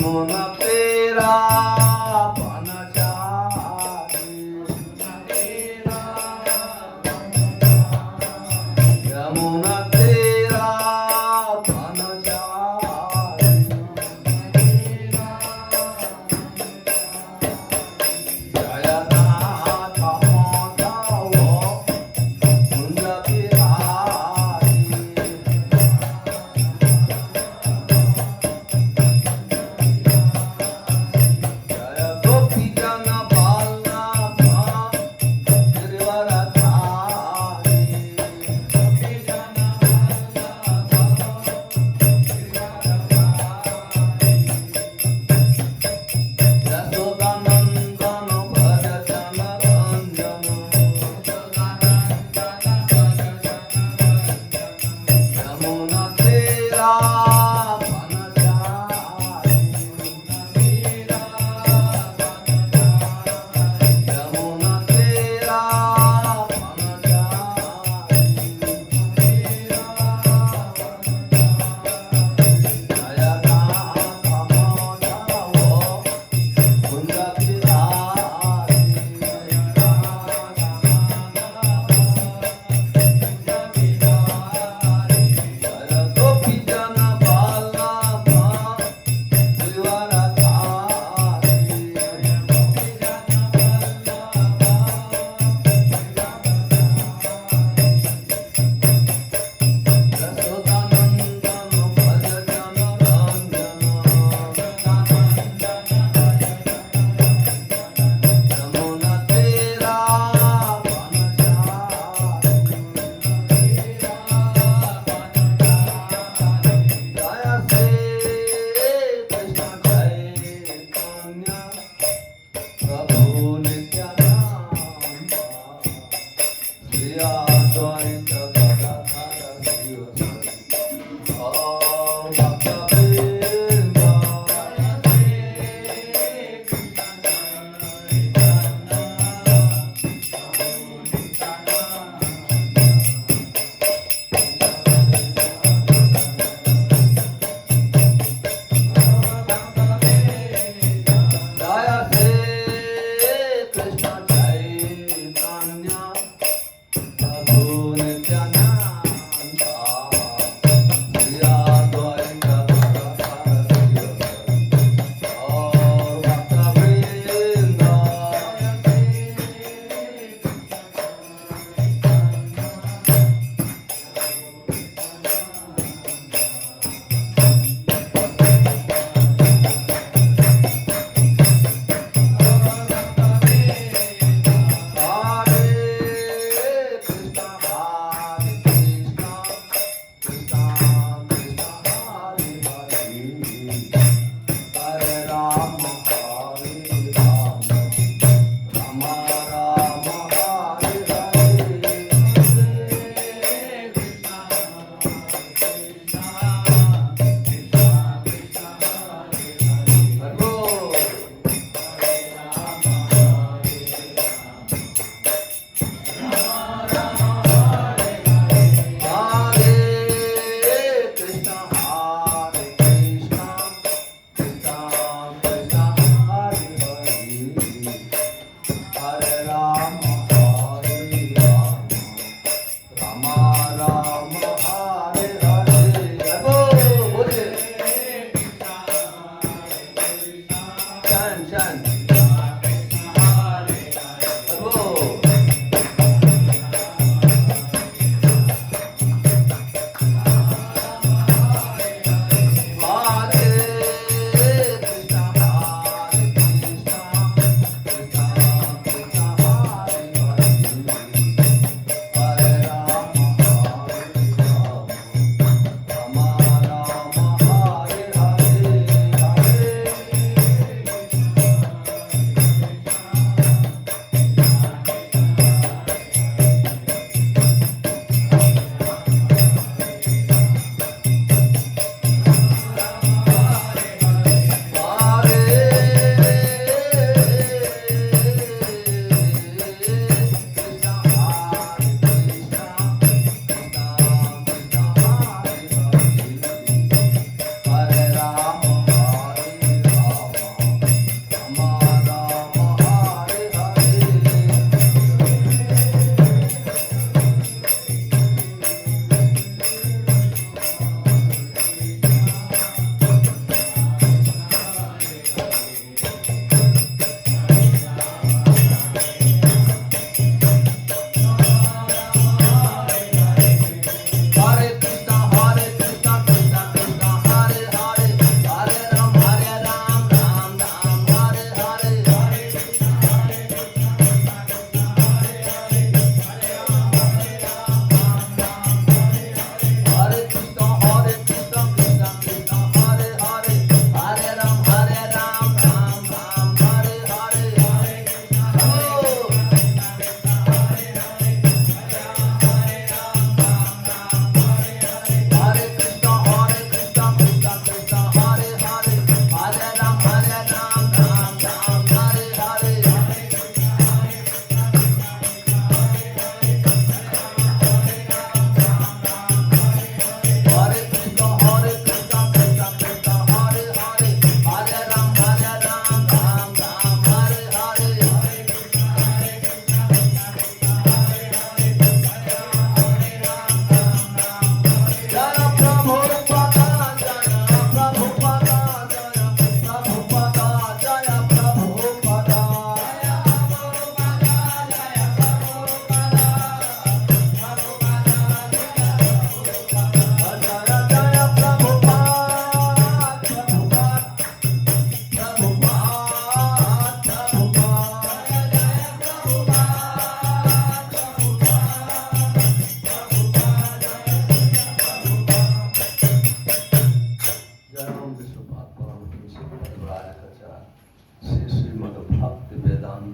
यमुना तेरा बनचारी यमुना तेरा बनचारी जयनाथ माधव कुंज बिहारी जय गोपाल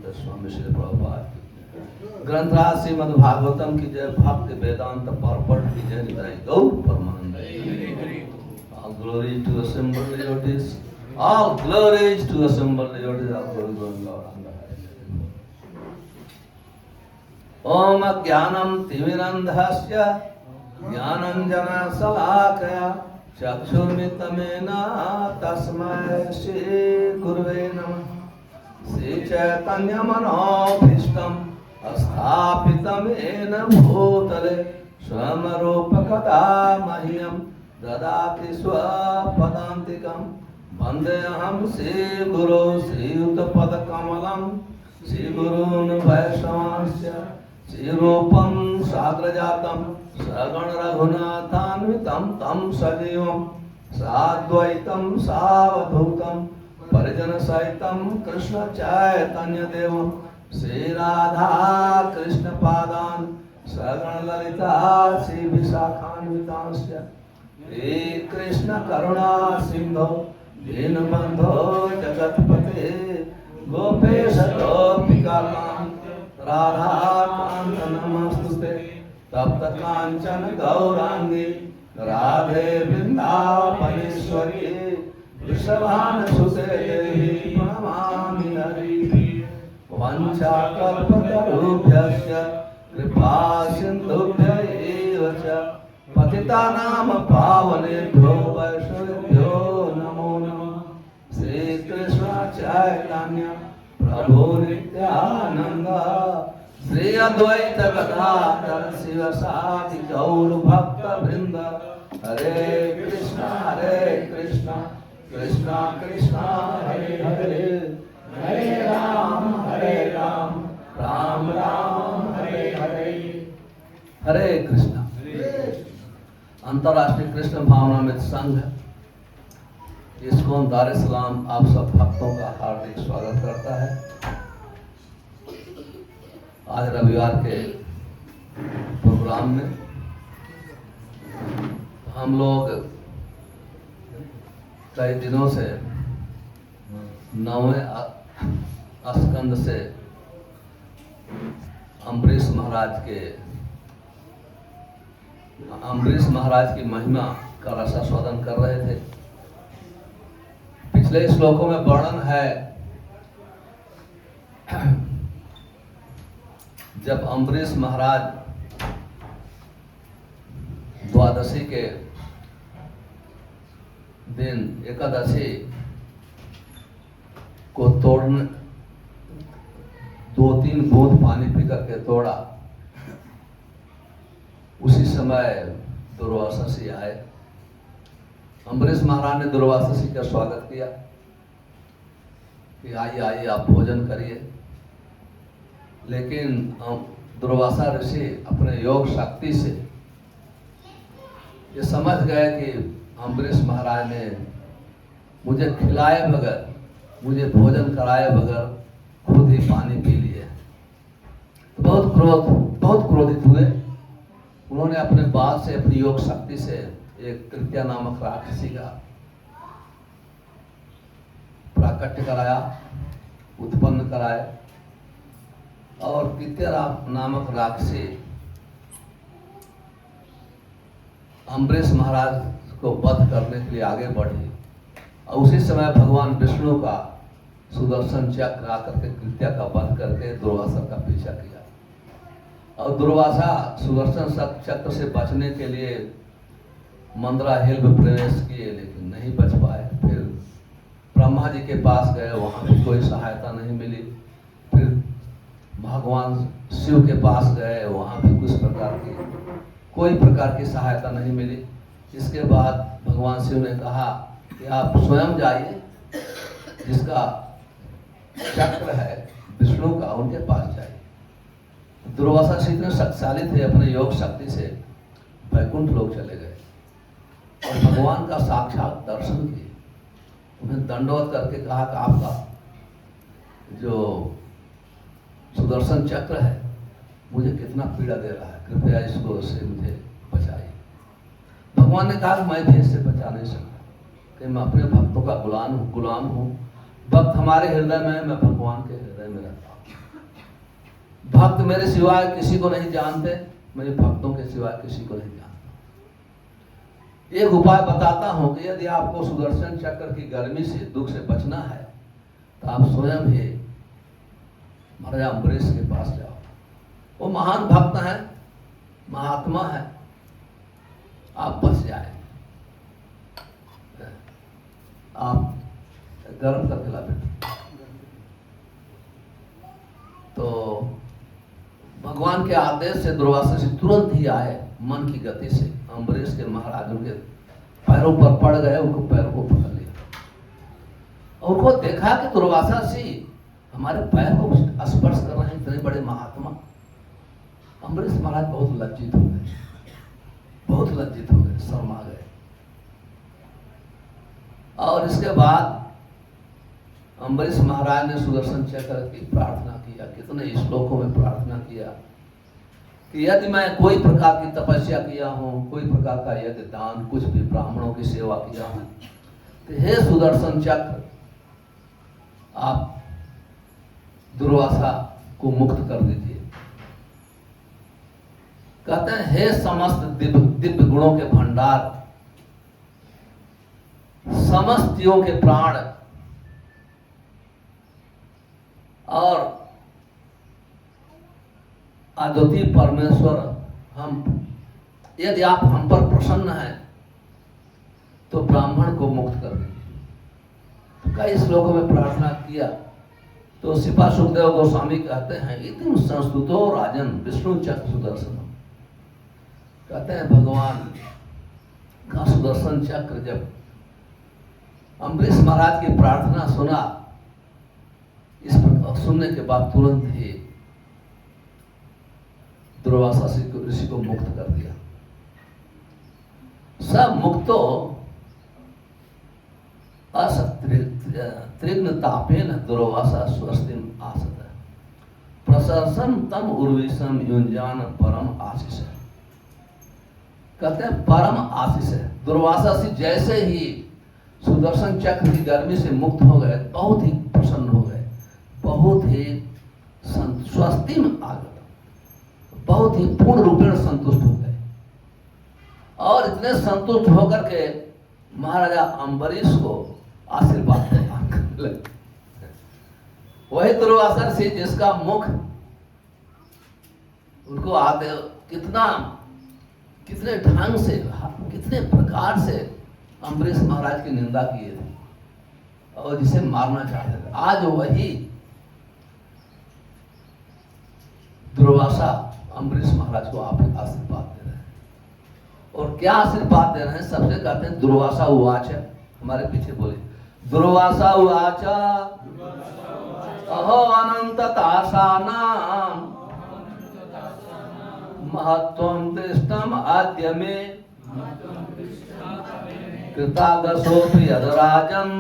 बोलते स्वामी श्री प्रभुपाद की। ग्रंथराज श्रीमद् भागवतम की जय, भक्त वेदांत परपट की जय, निताई गौर परमानंद। All glory to assembled devotees. All glories to assembled devotees. All glory to Lord. Om Jnanam Timirandhasya Jnananjana Salakaya Chakshurmitamena Tasmai Shri Gurave Namah. Sri Chaitanya Manobhishtam Asthapitam Ena Bhutale Swamaropakata Mahyam Dadati Swapadantikam Vandeham Sri Guru Sri Uttapadakamalam Sri Gurun Vaishnavasya Sri Rupam Sagrajatam Sagan Raghunathanvitam Tam Sajivam Sadvaitam Savadhutam Parijana Saitam Krishna Chaitanya Devam Sri Radha Krishna Padan Sagan Lalita Sri Visakhanvitansya Sri Krishna Karuna Sindhu Dinabandho Jagatpate Gopesha Gopika Radha Kanta Namastute Tapta Kanchana Gaurangi Radhe Vrindavaneshwari Vrishabhana Sute Devi Pranamami Hari Vancha Kalpatarubhyasya Kripa Sindhubhya Evacha Patitanam Pavanebhyo Vaishnavebhyo Namo Namah. Sri Krishna Chaitanya Prabhu Nityananda Sri Advaita Gadadhar Sivasadi Gaur Bhakta Vrinda. Hare Krishna Krishna Krishna Hare Hare Hare Ram Ram Ram Hare Hare. Hare Krishna। अंतर्राष्ट्रीय कृष्ण भावनामृत संघ ISKCON दार इस्लाम आप सब भक्तों का हार्दिक स्वागत करता है। आज रविवार के प्रोग्राम में हम लोग कई दिनों से 9वें स्कंद से अम्बरीश महाराज की महिमा का रसास्वादन कर रहे थे। पिछले श्लोकों में वर्णन है जब अम्बरीश महाराज द्वादशी के दिन एकादशी को तोड़ने 2-3 बूंद पानी पी करके तोड़ा, उसी समय दुर्वासा ऋषि आए। अम्बरीश महाराज ने दुर्वासा ऋषि का स्वागत किया कि आइए आइए आप भोजन करिए, लेकिन दुर्वासा ऋषि अपने योग शक्ति से ये समझ गए कि अम्बरीश महाराज ने मुझे खिलाए बगैर, मुझे भोजन कराए बगैर खुद ही पानी पी लिए। बहुत क्रोधित हुए। उन्होंने अपने बाल से, अपनी योग शक्ति से एक कृत्या नामक राक्षसी का प्राकट्य कराया, उत्पन्न कराए, और कृत्या नामक राक्षसी अम्बरीश महाराज को वध करने के लिए आगे बढ़ी। और उसी समय भगवान विष्णु का सुदर्शन चक्र आकर के कृत्या का वध करके दुर्वासा का पीछा किया। और दुर्वासा सुदर्शन चक्र से बचने के लिए मंदरा हिल में प्रवेश किए, लेकिन नहीं बच पाए। फिर ब्रह्मा जी के पास गए, वहाँ भी कोई सहायता नहीं मिली। फिर भगवान शिव के पास गए, वहाँ भी कोई प्रकार की सहायता नहीं मिली। इसके बाद भगवान शिव ने कहा कि आप स्वयं जाइए, जिसका चक्र है विष्णु का, उनके पास जाइए। दुर्वासा ऋषि इतने शक्तिशाली थे, अपने योग शक्ति से वैकुंठ लोक चले गए और भगवान का साक्षात दर्शन किए। उन्हें दंडवत करके कहा कि आपका जो सुदर्शन चक्र है मुझे कितना पीड़ा दे रहा है, कृपया इसको से मुझे बचाइए। भगवान ने कहा कि मैं भी इससे बचा नहीं सकता, कि मैं अपने भक्तों का गुलाम हूँ। भक्त हमारे हृदय में, मैं भगवान के हृदय में रहता हूँ। भक्त मेरे सिवाय किसी को नहीं जानते, मैं भक्तों के सिवाय किसी को नहीं जानता। एक उपाय बताता हूं कि यदि आपको सुदर्शन चक्र की गर्मी से, दुख से बचना है तो आप स्वयं ही महाराजा अम्बरीश के पास जाओ। वो महान भक्त है, महात्मा है, आप बच जाए। आप गर्म करके ला बेटा। तो भगवान के आदेश से दुर्वासा से तुरंत ही आए, मन की गति से अम्बरीश के महाराज उनके पैरों पर पड़ गए, उनको पैरों को पकड़ लिया और उनको देखा कि दुर्वासा जी हमारे पैर को स्पर्श कर रहे हैं, इतने बड़े महात्मा। अम्बरीश महाराज बहुत लज्जित हो गए, बहुत लज्जित हो गए, शर्मा गए। और इसके बाद अम्बरीश महाराज ने सुदर्शन चक्र की प्रार्थना किया, कितने श्लोकों में प्रार्थना किया कि यदि मैं कोई प्रकार की तपस्या किया हूं, कोई प्रकार का यदि दान, कुछ भी ब्राह्मणों की सेवा किया हूं, तो हे सुदर्शन चक्र आप दुर्वासा को मुक्त कर दीजिए। कहते हैं हे समस्त दिव्य गुणों के भंडार, समस्त जीवों के प्राण और अद्वितीय परमेश्वर, हम यदि आप हम पर प्रसन्न हैं तो ब्राह्मण को मुक्त कर दीजिए। तो कई श्लोकों में प्रार्थना किया। तो सिपा सुखदेव गोस्वामी कहते हैं इतिम संस्तुतो राजन विष्णु चक्र सुदर्शन। कहते हैं भगवान का सुदर्शन चक्र जब अम्बरीश महाराज की प्रार्थना सुना, इस प्रकार सुनने के बाद तुरंत ही दुर्वासा ऋषि को मुक्त कर दिया। सब मुक्तो त्रिग्न तापेन दुर्वासा स्वस्तिम आसत प्रशंसन तम उर्विषम युंजान परम आशीष। कहते हैं परम आशीष है। दुर्वासा से जैसे ही सुदर्शन चक्र की गर्मी से मुक्त हो गए, बहुत ही प्रसन्न हो गए, बहुत ही स्वस्ति में आ गए, बहुत ही पूर्ण रूपेण संतुष्ट हो गए। और इतने संतुष्ट होकर के महाराजा अम्बरीश को आशीर्वाद प्रदान करने लगे। वही दुर्वासा से जिसका मुख उनको आते कितने ढंग से, कितने प्रकार से अम्बरीश महाराज की निंदा किए थे और जिसे मारना चाहते थे, आज वही दुर्वासा अम्बरीश महाराज को आप आशीर्वाद दे रहे हैं। और क्या आशीर्वाद दे रहे हैं? सबसे कहते हैं दुर्वासा उवाच, हमारे पीछे बोले दुर्वासा उवाच अहो अनंत तासानाम महत्वं दृष्टम आद्य में कृतागसोऽपि यदराजन्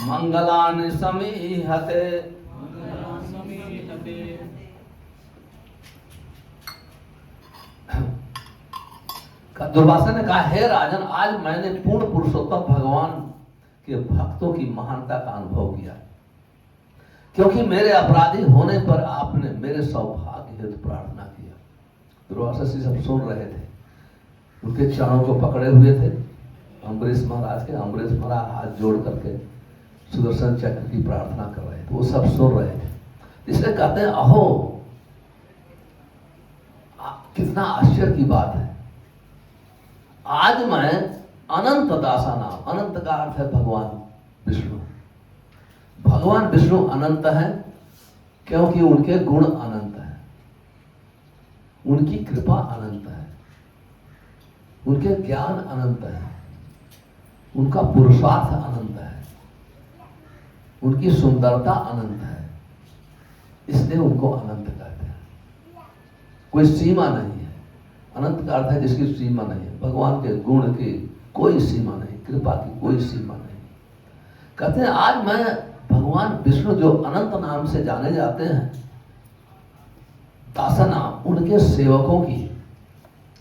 मंगलानि समीहते। दुर्वासा ने कहा हे राजन, आज मैंने पूर्ण पुरुषोत्तम भगवान के भक्तों की महानता का अनुभव किया, क्योंकि मेरे अपराधी होने पर आपने मेरे सौभाग्य हेतु प्रार्थना किया। दुर्वासा जी सब सुन रहे थे, उनके चरणों को पकड़े हुए थे अम्बरीश महाराज के। अम्बरीश महाराज हाथ जोड़ करके सुदर्शन चक्र की प्रार्थना कर रहे थे, वो सब सुन रहे थे। इसलिए कहते हैं अहो, कितना आश्चर्य की बात है, आज मैं अनंत दासा नाम, अनंत का अर्थ है भगवान विष्णु। भगवान विष्णु अनंत है क्योंकि उनके गुण अनंत है, उनकी कृपा अनंत है, उनके ज्ञान अनंत है, उनका पुरुषार्थ अनंत है, उनकी सुंदरता अनंत है, इसलिए उनको अनंत कहते हैं। कोई सीमा नहीं है। अनंत का अर्थ है जिसकी सीमा नहीं है। भगवान के गुण की कोई सीमा नहीं, कृपा की कोई सीमा नहीं। कहते हैं आज मैं भगवान विष्णु जो अनंत नाम से जाने जाते हैं, दासा नाम, उनके सेवकों की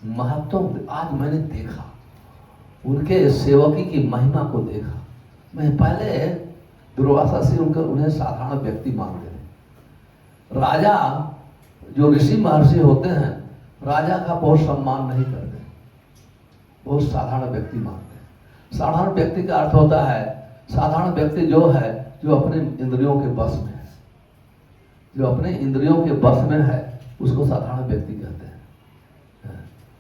महत्व आज मैंने देखा, उनके सेवकी की महिमा को देखा। मैं पहले दुर्वासा से उन्हें साधारण व्यक्ति मानते थे, राजा जो ऋषि महर्षि होते हैं राजा का बहुत सम्मान नहीं करते, बहुत साधारण व्यक्ति मानते हैं। साधारण व्यक्ति का अर्थ होता है, साधारण व्यक्ति जो है जो अपने इंद्रियों के बस में है, जो अपने इंद्रियों के बस में है उसको साधारण व्यक्ति कहते हैं।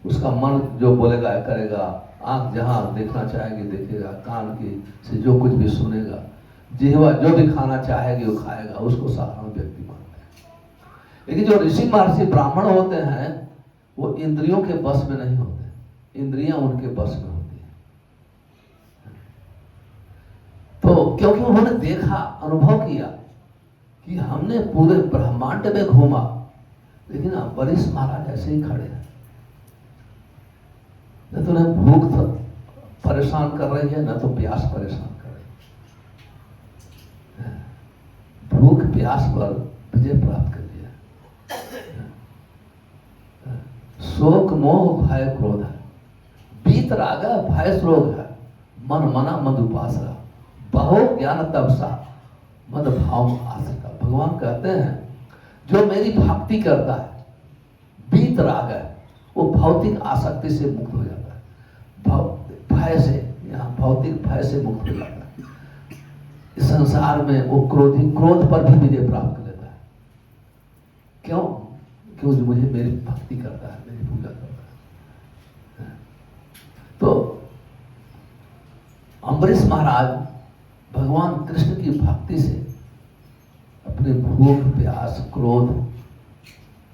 उसका मन जो बोलेगा करेगा, आंख जहाँ देखना चाहेगी देखेगा, कान की से जो कुछ भी सुनेगा, जिह्वा जो भी खाना चाहेगी वो खाएगा, उसको साधारण व्यक्ति मानते हैं। लेकिन जो ऋषि महर्षि ब्राह्मण होते हैं वो इंद्रियों के बस में नहीं होते, इंद्रियां उनके बस में होती हैं। तो क्योंकि उन्होंने देखा, अनुभव किया कि हमने पूरे ब्रह्मांड में घूमा लेकिन अम्बरीश महाराज ऐसे ही खड़े हैं, न तो उन्हें भूख परेशान कर रही है न तो प्यास परेशान कर रही है। भूख प्यास पर विजय प्राप्त कर लिया। शोक मोह भय क्रोध है, बीत राग है भय श्रोग है, मन मना मधुपासा, बहो ज्ञान तपसा मद भाव आसिका। भगवान कहते हैं जो मेरी भक्ति करता है, बीत राग है, वो भौतिक आसक्ति से मुक्त हो जाता है, भय से, यहाँ भौतिक भय से मुक्त हो जाता है। इस संसार में वो क्रोध पर भी विजय प्राप्त कर लेता है। क्यों? क्योंकि मुझे मेरी भक्ति करता है, मेरी पूजा करता है। तो अम्बरीश महाराज भगवान कृष्ण की भक्ति से अपने भूख प्यास क्रोध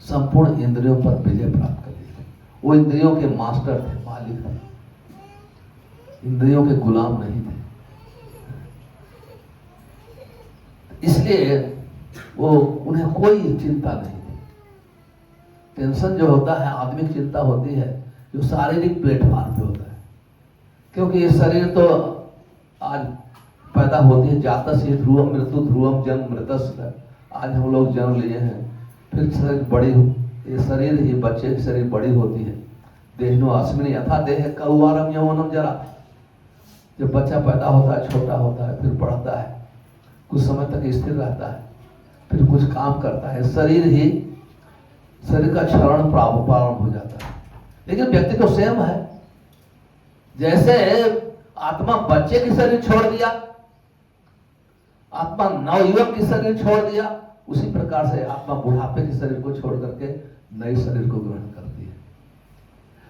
संपूर्ण इंद्रियों पर विजय प्राप्त कर लिए। वो इंद्रियों के मास्टर थे, मालिक थे, इंद्रियों के गुलाम नहीं थे। इसलिए वो उन्हें कोई चिंता नहीं थी। टेंशन जो होता है, आत्मिक चिंता होती है जो शारीरिक प्लेटफॉर्म पे होता है। क्योंकि ये शरीर तो आज पैदा होती है, जाता से ध्रुवम मृत्यु ध्रुवम जन्म मृतस्य। आज हम लोग जन्म लिए हैं, फिर शरीर बड़ी हो, ये शरीर ही बच्चे की शरीर बड़ी होती है। देहनो अस्मिनी यथा देह कौआरम यौवनम जरा। जब बच्चा पैदा होता है छोटा होता है, फिर बढ़ता है, कुछ समय तक स्थिर रहता है, फिर कुछ काम करता है, शरीर का क्षरण प्रारंभ हो जाता है। लेकिन व्यक्ति तो सेम है, जैसे आत्मा बच्चे की शरीर छोड़ दिया, आत्मा नवयुवक की शरीर छोड़ दिया, उसी प्रकार से आत्मा बुढ़ापे के शरीर को छोड़ करके नए शरीर को ग्रहण करती है।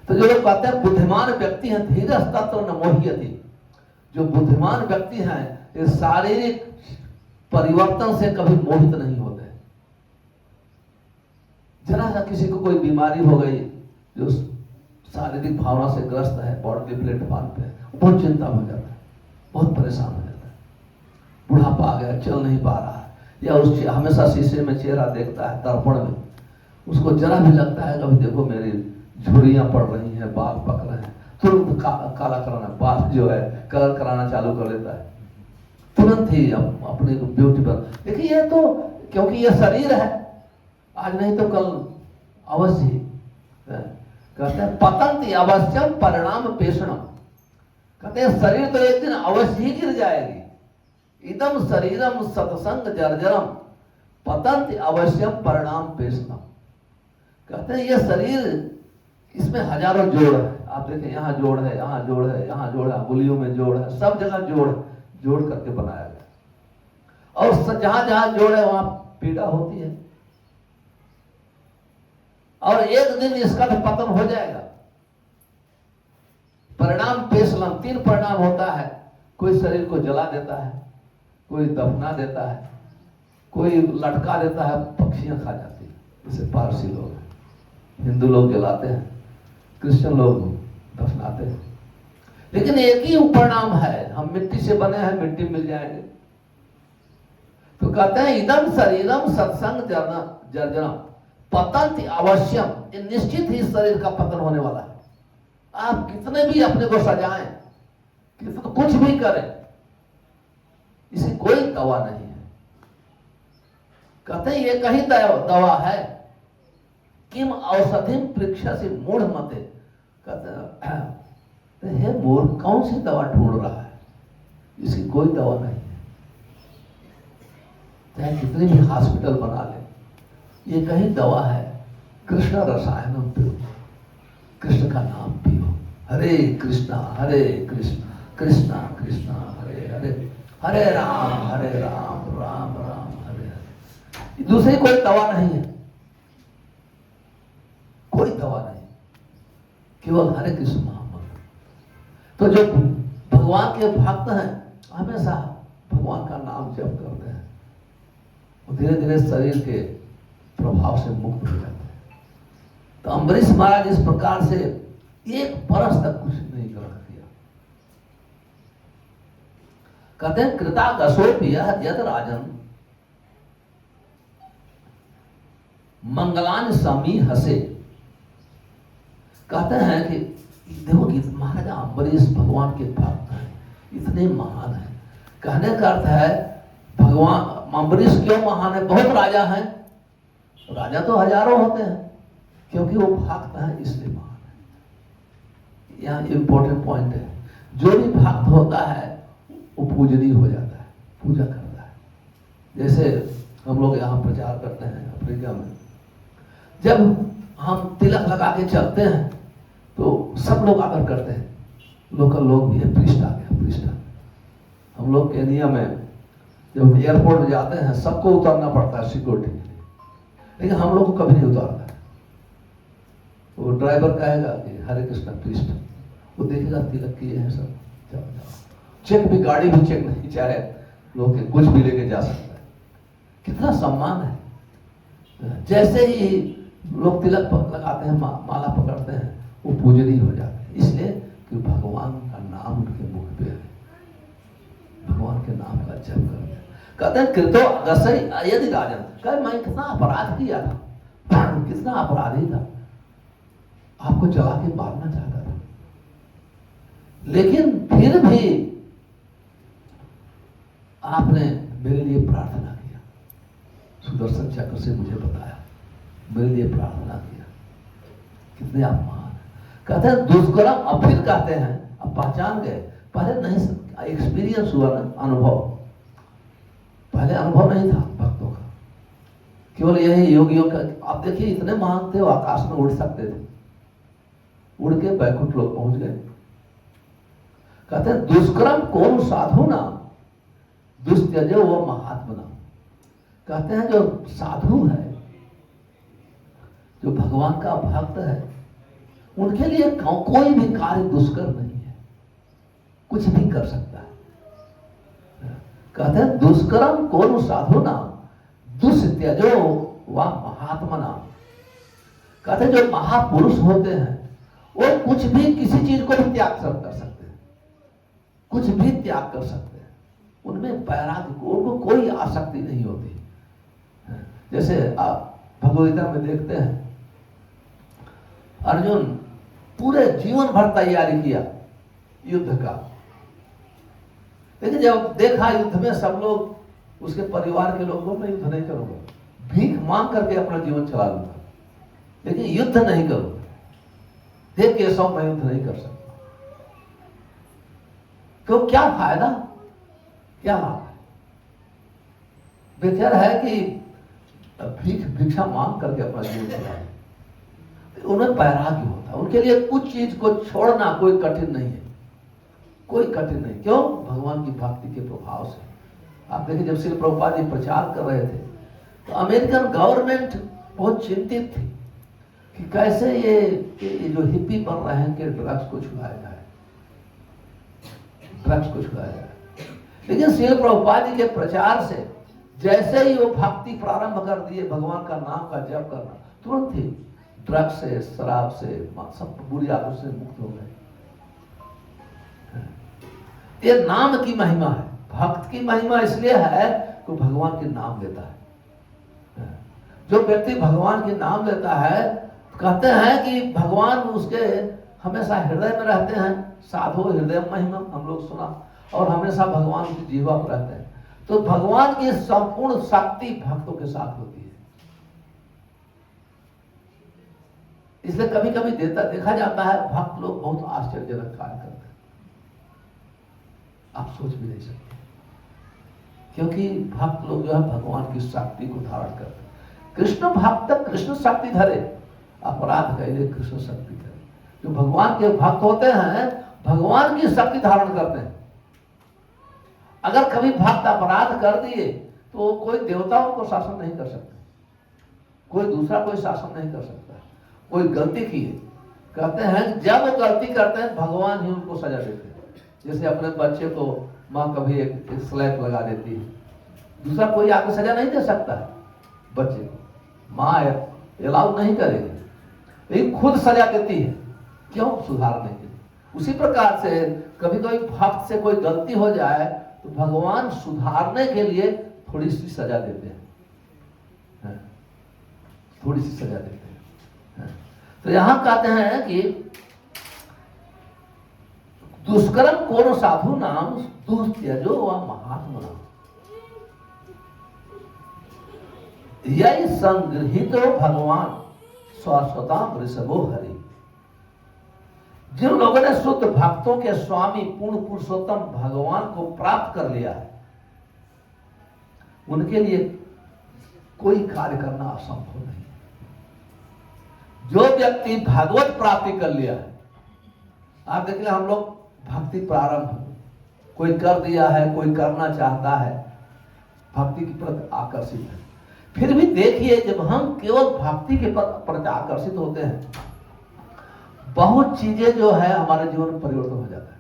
तो जो लोग कहते हैं बुद्धिमान व्यक्ति हैं धीरज तत्र न मोह्यति, जो बुद्धिमान व्यक्ति हैं ये शारीरिक परिवर्तन से कभी मोहित नहीं होते। जरा सा किसी को कोई बीमारी हो गई जो शारीरिक भावना से ग्रस्त है, बॉडी प्लेटफॉर्म पे, बहुत चिंता हो जाता है, बहुत परेशान हो जाता है। बुढ़ापा आ गया, चल नहीं पा रहा है, या उस हमेशा शीशे में चेहरा देखता है, दर्पण में, उसको जरा भी लगता है कभी देखो मेरी झुर्रियां पड़ रही हैं, बाल पक रहे हैं, तुरंत काला कराना, बाल जो है कलर कराना चालू कर देता है, तुरंत ही अपने ब्यूटी पर। देखिए ये तो क्योंकि ये शरीर है, आज नहीं तो कल अवश्य। कहते हैं पतंती अवश्यम परिणाम पेषणम, कहते हैं शरीर तो एक दिन अवश्य ही गिर जाएगी। इदम शरीरम सत्संग जर्जरम पतंती अवश्यम परिणाम पेषणम। कहते हैं ये शरीर, इसमें हजारों जोड़ है, आप देखें यहाँ जोड़ है, यहाँ जोड़ है, यहाँ जोड़ है, अंगुलियों में जोड़ है, सब जगह जोड़ करके बनाया गया। और जहां जहां जोड़ है वहां पीड़ा होती है, और एक दिन इसका भी पतन हो जाएगा। परिणाम पेशलम, 3 परिणाम होता है। कोई शरीर को जला देता है, कोई दफना देता है, कोई लटका देता है, पक्षियां खा जाती है। जैसे पारसी लोग हैं, हिंदू लोग जलाते हैं, क्रिश्चियन लोग दफनाते हैं, लेकिन एक ही परिणाम है, हम मिट्टी से बने हैं, मिट्टी मिल जाएंगे। तो कहते हैं इदम शरीरम सत्संग जर्जरम पतंति अवश्यम, ये निश्चित ही शरीर का पतन होने वाला है। आप कितने भी अपने को सजाएं, कितना कुछ भी करें, इसी कोई दवा नहीं है। कहते हैं ये कहीं दवा है, किम औषधिम पृक्षसी मूढ़ मते। कहते हैं हे मूर्ख, कौन सी दवा ढूंढ रहा है, इसकी कोई दवा नहीं है। चाहे कितनी भी हॉस्पिटल बना ले, ये कहीं दवा है, कृष्ण रसायनम पियो, कृष्ण का नाम पियो, हरे कृष्णा कृष्णा कृष्णा हरे हरे, हरे राम राम राम हरे हरे। दूसरी कोई दवा नहीं है, कोई दवा नहीं, केवल हरे कृष्ण महामंत्र। तो जो भगवान के भक्त हैं हमेशा भगवान का नाम जप करते हैं, वो धीरे धीरे शरीर के प्रभाव से मुक्त हो जाते हैं। तो अम्बरीश महाराज इस प्रकार से एक बरस तक कुछ नहीं ग्रहण किया। कहते हैं कृतागसोपि यद राजन मंगलान समी हसे। कहते हैं कि देखो कि महाराज अम्बरीश भगवान के भक्त हैं, इतने महान हैं। कहने का अर्थ है भगवान अम्बरीश क्यों महान है? बहुत राजा हैं, राजा तो हजारों होते हैं, क्योंकि वो भक्त हैं इसलिए महान है। यहाँ इंपॉर्टेंट पॉइंट है, जो भी भक्त होता है वो पूजनीय हो जाता है, पूजा करता है। जैसे हम लोग यहाँ प्रचार करते हैं अफ्रीका में, जब हम तिलक लगा के चलते हैं तो सब लोग आदर करते हैं, लोकल लोग भी है, पृष्ठ आ गया पृष्ठ। हम लोग केनिया में जब एयरपोर्ट में जाते हैं सबको उतरना पड़ता है सिक्योरिटी के लिए, लेकिन हम लोग को कभी नहीं उतारता है। वो ड्राइवर कहेगा कि हरे कृष्ण पृष्ठ, वो देखेगा तिलक किए हैं सब, जाओ जाओ। चेक भी, गाड़ी भी चेक नहीं, चाहे लोग के कुछ भी लेके जा सकता है। कितना सम्मान है। जैसे ही लोग तिलक लगाते हैं, माला पकड़ते हैं, वो पूजनीय हो जाते हैं, इसलिए कि भगवान का नाम उनके मुख पे है, भगवान के नाम का जप करते हैं। कहते हैं कृतो अगसई यदि राजन, कहे मैं कितना अपराध किया था, कितना अपराधी था, आपको जला के मारना चाहता था, लेकिन फिर भी आपने मेरे लिए प्रार्थना किया, सुदर्शन चक्र से मुझे बताया, मेरे लिए प्रार्थना किया, कितने आप महान हैं। कहते हैं दुष्कर्म, अब फिर कहते हैं, अब पहचान गए, पहले नहीं, एक्सपीरियंस हुआ ना, अनुभव, पहले अनुभव नहीं था भक्तों का, केवल यही योगियों का। आप देखिए इतने महान थे, वो आकाश में उड़ सकते थे, उड़ के बैकुंठ लोग पहुंच गए। कहते हैं दुष्कर्म कौन साधु नाम दुष्त्यजो वो महात्मा नाम। कहते हैं जो साधु है, जो भगवान का भक्त है, उनके लिए कोई भी कार्य दुष्कर नहीं है, कुछ भी कर सकता है। कहते हैं दुष्कर्म कौन साधु नाम दुष्त्यजो व महात्मा नाम। कहते हैं जो महापुरुष होते हैं वो कुछ भी, किसी चीज को भी त्याग कर सकते हैं, कुछ भी त्याग कर सकते हैं, उनमें वैराग्य, उनको कोई आसक्ति नहीं होती। जैसे आप भगवद्गीता में देखते हैं, अर्जुन पूरे जीवन भर तैयारी किया युद्ध का, लेकिन जब देखा युद्ध में सब लोग, उसके परिवार के लोगों में युद्ध नहीं करूंगा, भीख मांग करके अपना जीवन चला लूंगा, लेकिन युद्ध नहीं करूंगा, हे केशव मैं युद्ध नहीं कर सकता। क्यों? क्या फायदा, क्या लाभ है? बेहतर है कि भिक्षा मांग करके अपना जीवन चला लें। उन्हें वैराग्य होता है, उनके लिए कुछ चीज को छोड़ना कोई कठिन नहीं है, कोई कठिन नहीं। क्यों? भगवान की भक्ति के प्रभाव से। आप देखिए जब श्री प्रभुपाद जी प्रचार कर रहे थे तो अमेरिकन गवर्नमेंट बहुत चिंतित थी कि कैसे ये जो हिप्पी बन रहे हैं कि ड्रग्स को छुड़ाया जाए, ड्रग्स को छुड़ाया जाए। लेकिन श्री प्रभुपाद जी के प्रचार से जैसे ही वो भक्ति प्रारंभ कर दिए, भगवान का नाम का जप करना, तुरंत ही ड्रग्स से, शराब से, सब बुरी आदतों से मुक्त हो गए। ये नाम की महिमा है, भक्त की महिमा इसलिए है कि भगवान के नाम लेता है। जो व्यक्ति भगवान के नाम लेता है, कहते हैं कि भगवान उसके हमेशा हृदय में रहते हैं, साधो हृदय महिमा हम लोग सुना, और हमेशा भगवान की जीवा पर रहते हैं। तो भगवान की संपूर्ण शक्ति भक्तों के साथ होती है। इसलिए कभी कभी देखा जाता है भक्त लोग बहुत आश्चर्यजनक कार्य करते हैं, आप सोच भी नहीं सकते, क्योंकि भक्त लोग जो है भगवान की शक्ति को धारण करते हैं। कृष्ण भक्त कृष्ण शक्ति धरे, अपराध कहे कृष्ण शक्ति धरे। जो भगवान के भक्त होते हैं भगवान की शक्ति धारण करते हैं। अगर कभी भक्त अपराध कर दिए तो कोई देवता उनको शासन नहीं कर सकता, कोई दूसरा कोई शासन नहीं कर सकता। कोई गलती की है, कहते हैं जब वो गलती करते हैं भगवान ही उनको सजा देते हैं। जैसे अपने बच्चे को माँ कभी एक स्लैप लगा देती है, दूसरा कोई आके सजा नहीं दे सकता है बच्चे को, माँ अलाउ नहीं करेगी, लेकिन खुद सजा देती है। क्यों? सुधारने के लिए। उसी प्रकार से कभी कभी भक्त से कोई गलती हो जाए तो भगवान सुधारने के लिए थोड़ी सी सजा देते हैं, थोड़ी सी सजा देते हैं। तो यहां कहते हैं कि दुष्कर्म कोन साधु नाम दुस्त्यजो व महात्मा नाम यही संग्रहित भगवान शाश्वता वृषभो हरि। जिन लोगों ने शुद्ध भक्तों के स्वामी पूर्ण पुरुषोत्तम भगवान को प्राप्त कर लिया है उनके लिए कोई कार्य करना असंभव नहीं। जो व्यक्ति भागवत प्राप्ति कर लिया है, आप देखिए हम लोग भक्ति प्रारंभ कोई कर दिया है, कोई करना चाहता है, भक्ति की प्रति आकर्षित है। फिर भी देखिए जब हम केवल भक्ति के प्रति आकर्षित होते हैं बहुत चीजें जो है हमारे जीवन में परिवर्तन हो जाता है।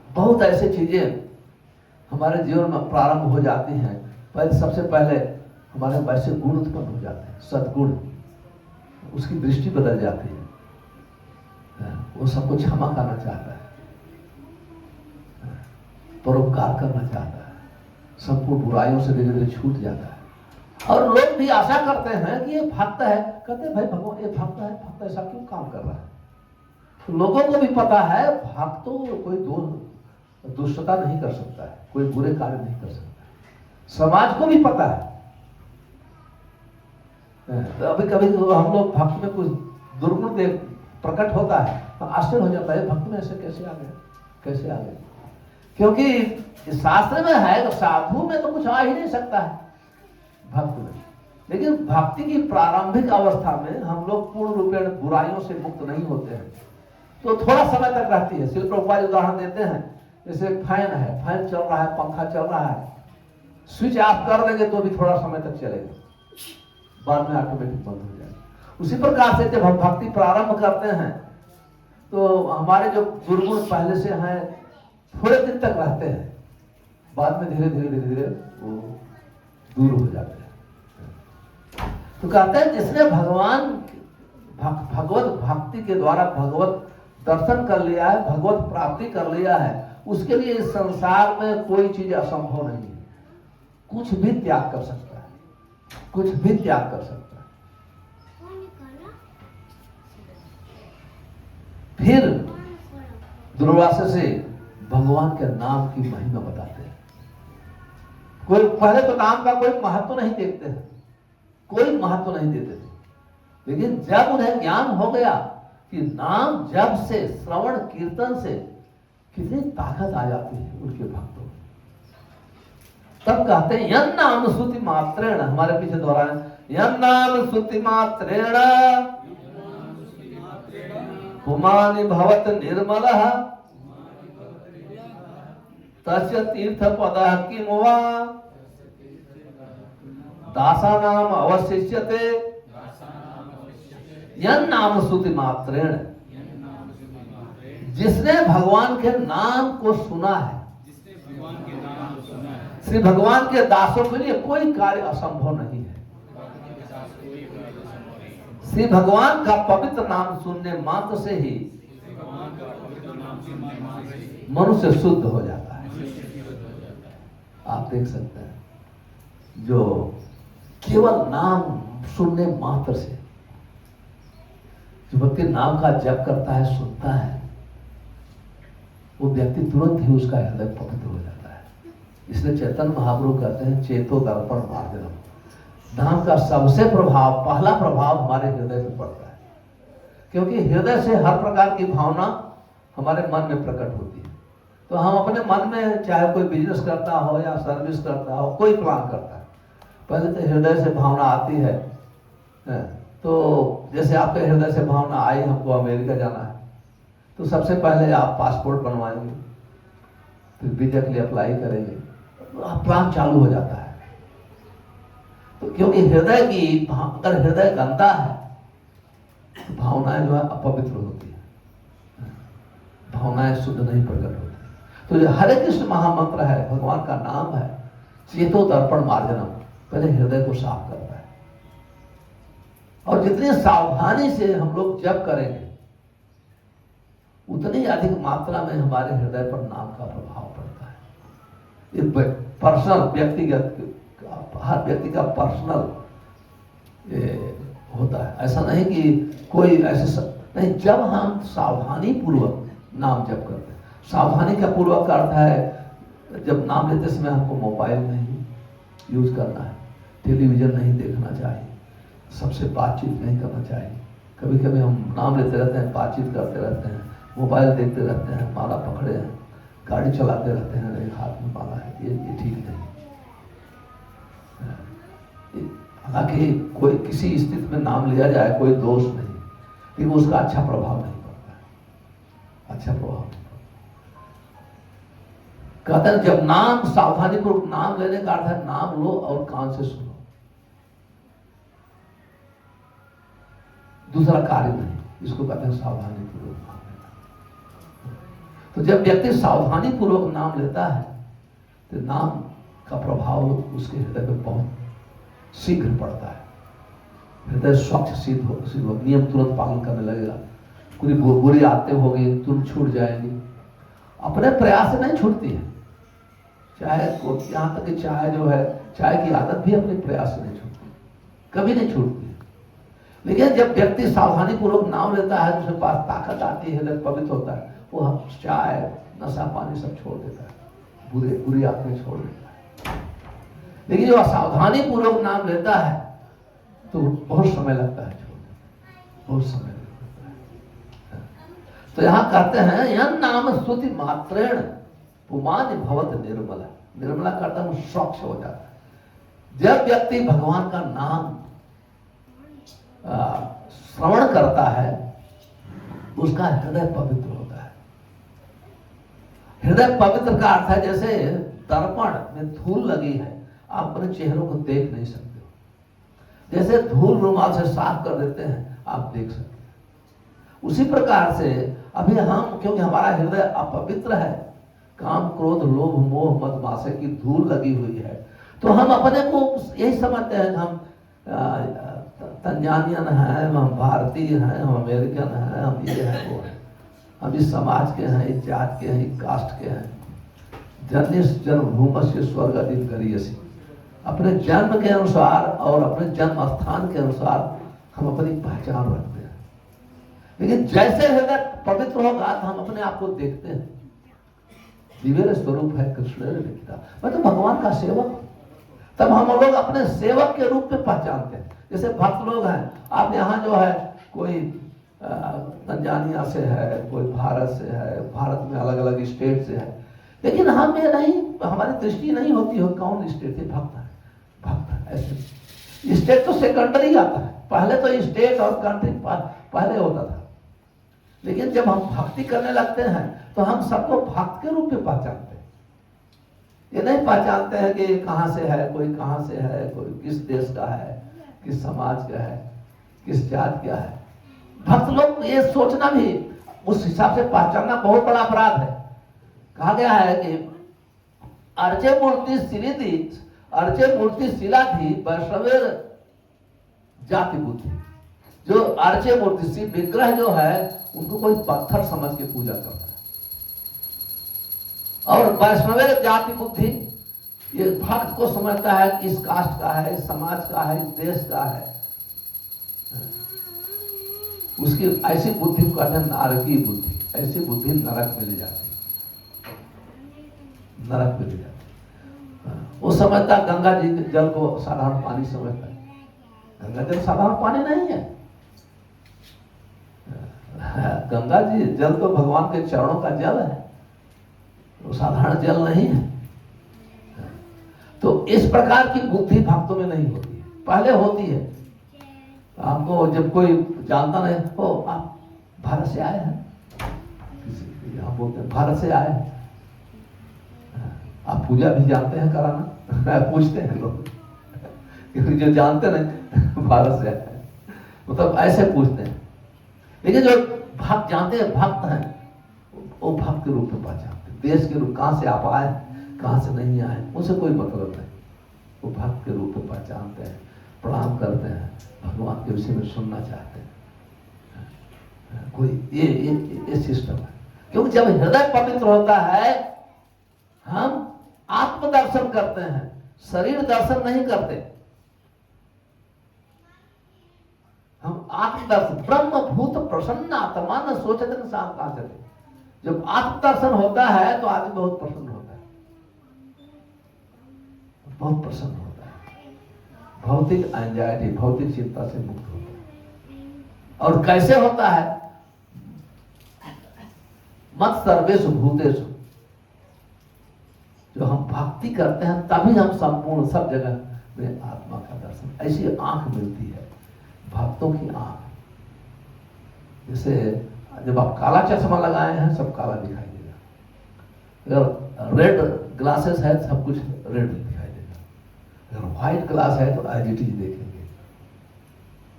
बहुत ऐसी चीजें हमारे जीवन में प्रारंभ हो जाती हैं। पहले सबसे पहले हमारे वैसे गुण उत्पन्न हो जाते हैं, सद्गुण, उसकी दृष्टि बदल जाती है, वो सबको क्षमा करना चाहता है, परोपकार करना चाहता है, संपूर्ण बुराइयों से धीरे धीरे छूट जाता है। और लोग भी आशा करते हैं कि ये भक्त है, कहते हैं भाई भगवान ये भक्त है, भक्त ऐसा क्यों काम कर रहा है। तो लोगों को भी पता है भक्त तो कोई दुष्टता नहीं कर सकता है, कोई बुरे कार्य नहीं कर सकता। समाज को भी पता है। तो अभी कभी हम लोग भक्त में कुछ दुर्गुण देख प्रकट होता है तो आश्चर्य हो जाता है, भक्त में ऐसे कैसे आ गए, कैसे आ गए। क्योंकि शास्त्र में है तो साधु में तो कुछ आ ही नहीं सकता है भक्त में। लेकिन भक्ति की प्रारंभिक अवस्था में हम लोग पूर्ण रूपेण बुराइयों से मुक्त नहीं होते हैं, तो थोड़ा समय तक रहती है। श्रील प्रभुपाद उदाहरण देते हैं, जैसे फैन है, फैन चल रहा है, पंखा चल रहा है, स्विच ऑफ कर देंगे तो भी थोड़ा समय तक चलेगा, बाद में ऑटोमेटिक बंद हो जाएगा। उसी प्रकार से जब हम भक्ति प्रारंभ करते हैं तो हमारे जो दुर्गुण पहले से हैं थोड़े दिन तक रहते हैं, बाद में धीरे धीरे धीरे धीरे वो दूर हो जाते हैं। तो कहते हैं जिसने भगवत भक्ति के द्वारा भगवत दर्शन कर लिया है, भगवत प्राप्ति कर लिया है, उसके लिए इस संसार में कोई चीज असंभव नहीं है। कुछ भी त्याग कर सकता है, कुछ भी त्याग कर सकता है। फिर दुर्वासा से भगवान के नाम की महिमा बताते हैं। कोई पहले तो नाम का कोई महत्व नहीं देखते हैं, कोई महत्व नहीं देते थे, लेकिन जब उन्हें ज्ञान हो गया कि नाम जप से, श्रवण कीर्तन से कितनी ताकत आ जाती है उनके भक्तों, तब कहते हैं यन नाम स्तुति मात्रेण, हमारे पीछे दोहराए, यन नाम स्तुति मात्रेण पुमानि भवत निर्मलः तस्य तीर्थ पदः किम वा दासानाम अवशिष्यते। यन नाम स्तुति मात्रेण, जिसने भगवान के नाम को सुना है, श्री भगवान के दासों के लिए कोई कार्य असंभव नहीं है। श्री भगवान का पवित्र नाम सुनने मात्र से ही मनुष्य शुद्ध हो जाता है। आप देख सकते हैं जो केवल नाम सुनने मात्र से, जो व्यक्ति नाम का जप करता है, सुनता है, वो व्यक्ति तुरंत ही उसका हृदय पवित्र हो जाता है। इसलिए चैतन्य महाप्रभु कहते हैं चेतो दर्पण मार्जनम, नाम का सबसे प्रभाव, पहला प्रभाव हमारे हृदय पे पड़ता है, क्योंकि हृदय से हर प्रकार की भावना हमारे मन में प्रकट होती है। तो हम अपने मन में चाहे कोई बिजनेस करता हो या सर्विस करता हो, कोई प्लान करता है, पहले तो हृदय से भावना आती है। तो जैसे आपके हृदय से भावना आई हमको अमेरिका जाना है, तो सबसे पहले आप पासपोर्ट बनवाएंगे, फिर वीजा के लिए अप्लाई करेंगे, तो प्लान चालू हो जाता है। तो क्योंकि हृदय की, अगर हृदय गंदा है तो भावनाएं जो है अपवित्र होती है, भावनाएं शुद्ध नहीं प्रकट होती। तो जो हरे कृष्ण महामंत्र है, भगवान का नाम है, चेतो दर्पण मार्जनम, पहले हृदय को साफ करता है। और जितनी सावधानी से हम लोग जप करेंगे उतनी अधिक मात्रा में हमारे हृदय पर नाम का प्रभाव पड़ता है। ये पर्सनल, व्यक्तिगत, हर व्यक्ति का पर्सनल होता है। ऐसा नहीं कि कोई ऐसे नहीं, जब हम सावधानी पूर्वक नाम जप करते हैं, सावधानी का पूर्वक का अर्थ है जब नाम लेते समय हमको मोबाइल नहीं यूज करना है, टेलीविजन नहीं देखना चाहिए, सबसे बातचीत नहीं करना चाहिए। कभी कभी हम नाम लेते रहते हैं, बातचीत करते रहते हैं, मोबाइल देखते रहते हैं, माला पकड़े हैं, गाड़ी चलाते रहते हैं, एक हाथ में माला है, ये ठीक नहीं। हालांकि कोई किसी स्थिति में नाम लिया जाए कोई दोष नहीं, लेकिन उसका अच्छा प्रभाव नहीं पड़ता है, अच्छा प्रभाव नहीं पड़ता। कहते हैं जब नाम सावधानी पूर्वक नाम लेने का अर्थ है नाम लो और कान से सुनो, दूसरा कार्य नहीं, इसको कहते हैं सावधानी पूर्वक नाम लेना। तो जब व्यक्ति सावधानी पूर्वक नाम लेता है तो नाम का प्रभाव उसके हृदय पर बहुत शीघ्र पड़ता है, हृदय स्वच्छ सिद्ध हो, नियम तुरंत पालन करने लगेगा, कोई बुरी आदतें होगी तुरंत छूट जाएंगी, अपने प्रयास से नहीं छूटती है। चाहे यहाँ तक कि चाय जो है, चाय की आदत भी अपने प्रयास से नहीं छूटती, कभी नहीं छूटती है। लेकिन जब व्यक्ति सावधानी पूर्वक नाम लेता है, उसके पास ताकत आती है, हृदय पवित्र होता है, वो हम चाय, नशा पानी सब छोड़ देता है, बुरी आदतें छोड़ देता है। लेकिन जो असावधानी पूर्वक नाम लेता है तो बहुत समय लगता है छोड़ने, बहुत समय लगता है। तो यहां कहते हैं यह नाम स्तुति मात्रेण पुमान भवत निर्मला, निर्मला करता है स्वच्छ हो जाता है। जब व्यक्ति भगवान का नाम श्रवण करता है उसका हृदय पवित्र होता है। हृदय पवित्र का अर्थ है जैसे दर्पण में धूल लगी है, आप अपने चेहरों को देख नहीं सकते हो, जैसे धूल रुमाल से साफ कर देते हैं आप देख सकते हैं। उसी प्रकार से अभी हम, क्योंकि हमारा हृदय अपवित्र है, काम क्रोध लोभ मोह मद मात्सर्य की धूल लगी हुई है, तो हम अपने को यही समझते हैं हम तंजानियन हैं, हम भारतीय हैं, हम अमेरिकन हैं, हम ये हैं वो हैं, हम इस समाज के हैं, इस जात के हैं, इस कास्ट के हैं। जन्निस जन्मभूमस्य स्वर्ग अधिक करियसी, अपने जन्म के अनुसार और अपने जन्म स्थान के अनुसार हम अपनी पहचान रखते हैं। लेकिन जैसे हृदय पवित्र होगा तो हम अपने आप को देखते हैं, दिव्य स्वरूप है कृष्ण लिखता, मैं तो भगवान का सेवक हूं, तब हम लोग अपने सेवक के रूप में पहचानते हैं। जैसे भक्त लोग हैं, आप यहाँ जो है कोई तंजानिया से है, कोई भारत से है, भारत में अलग अलग स्टेट से है, लेकिन हम ये नहीं, हमारी दृष्टि नहीं होती हो कौन स्टेट है, भक्त है, भक्त है। ऐसे स्टेट तो सेकेंडरी आता है, पहले तो स्टेट और कंट्री पहले होता था, लेकिन जब हम भक्ति करने लगते हैं तो हम सबको भक्त के रूप में पहचानते हैं। ये नहीं पहचानते हैं कि कहाँ से है, कोई कहाँ से है, कोई किस देश का है, किस समाज का है, किस जात का है। भक्त लोग ये सोचना भी, उस हिसाब से पहचानना बहुत बड़ा अपराध है। कहा गया है कि अर्चे मूर्ति सिरिधि, अर्चे मूर्ति शिला थी वैष्णवेर जाति बुद्धि। जो अर्चे मूर्ति शिव विग्रह जो है उनको कोई पत्थर समझ के पूजा करता है, और वैष्णवेर जाति बुद्धि ये भक्त को समझता है कि इस कास्ट का है, इस समाज का है, इस देश का है। उसकी ऐसी बुद्धि को कहते हैं नारकी बुद्धि, ऐसी बुद्धि नरक में ले जाती है, नरक में ले जाती है। वो समझता गंगा जी के जल को साधारण पानी समझता है, गंगा जल साधारण पानी नहीं है। गंगा जी जल तो भगवान के चरणों का जल है, वो साधारण जल नहीं है। तो इस प्रकार की बुद्धि भक्तों में नहीं होती है, पहले होती है। आपको जब कोई जानता नहीं, ओ आप भारत से आए हैं, आप बोलते हैं भारत से आए हैं, आप पूजा भी जानते हैं कराना पूछते हैं लोग, क्योंकि जो जानते नहीं भारत से आए हैं, मतलब ऐसे पूछते हैं। लेकिन जो भक्त जानते हैं, भक्त हैं, वो भक्त के रूप में पहचानते, देश के रूप, कहाँ से आप आए कहाँ से नहीं आए उनसे कोई मतलब नहीं, वो भक्त के रूप में पहचानते हैं, प्रणाम करते हैं, भगवान के विषय में सुनना चाहते हैं। कोई ये सिस्टम है, क्योंकि जब हृदय पवित्र होता है हम आत्मदर्शन करते हैं, शरीर दर्शन नहीं करते। हम आत्मदर्शन, ब्रह्मभूत प्रसन्न आत्मा न सोचते न सामकाचते। जब आत्मदर्शन होता है तो आदमी बहुत प्रसन्न होता है, बहुत प्रसन्न होता है, भौतिक एंजाइटी, भौतिक चिंता से मुक्त होता है। और कैसे होता है? मत सर्वेषु भूतेषु, जो हम भक्ति करते हैं तभी हम संपूर्ण सब जगह में आत्मा का दर्शन, ऐसी आंख मिलती है भक्तों की आंख। जैसे जब आप काला चश्मा लगाए हैं सब काला दिखाई देगा, अगर रेड ग्लासेस है सब कुछ रेड दिखाई देगा, अगर व्हाइट ग्लास है तो एज इट इज देखेंगे।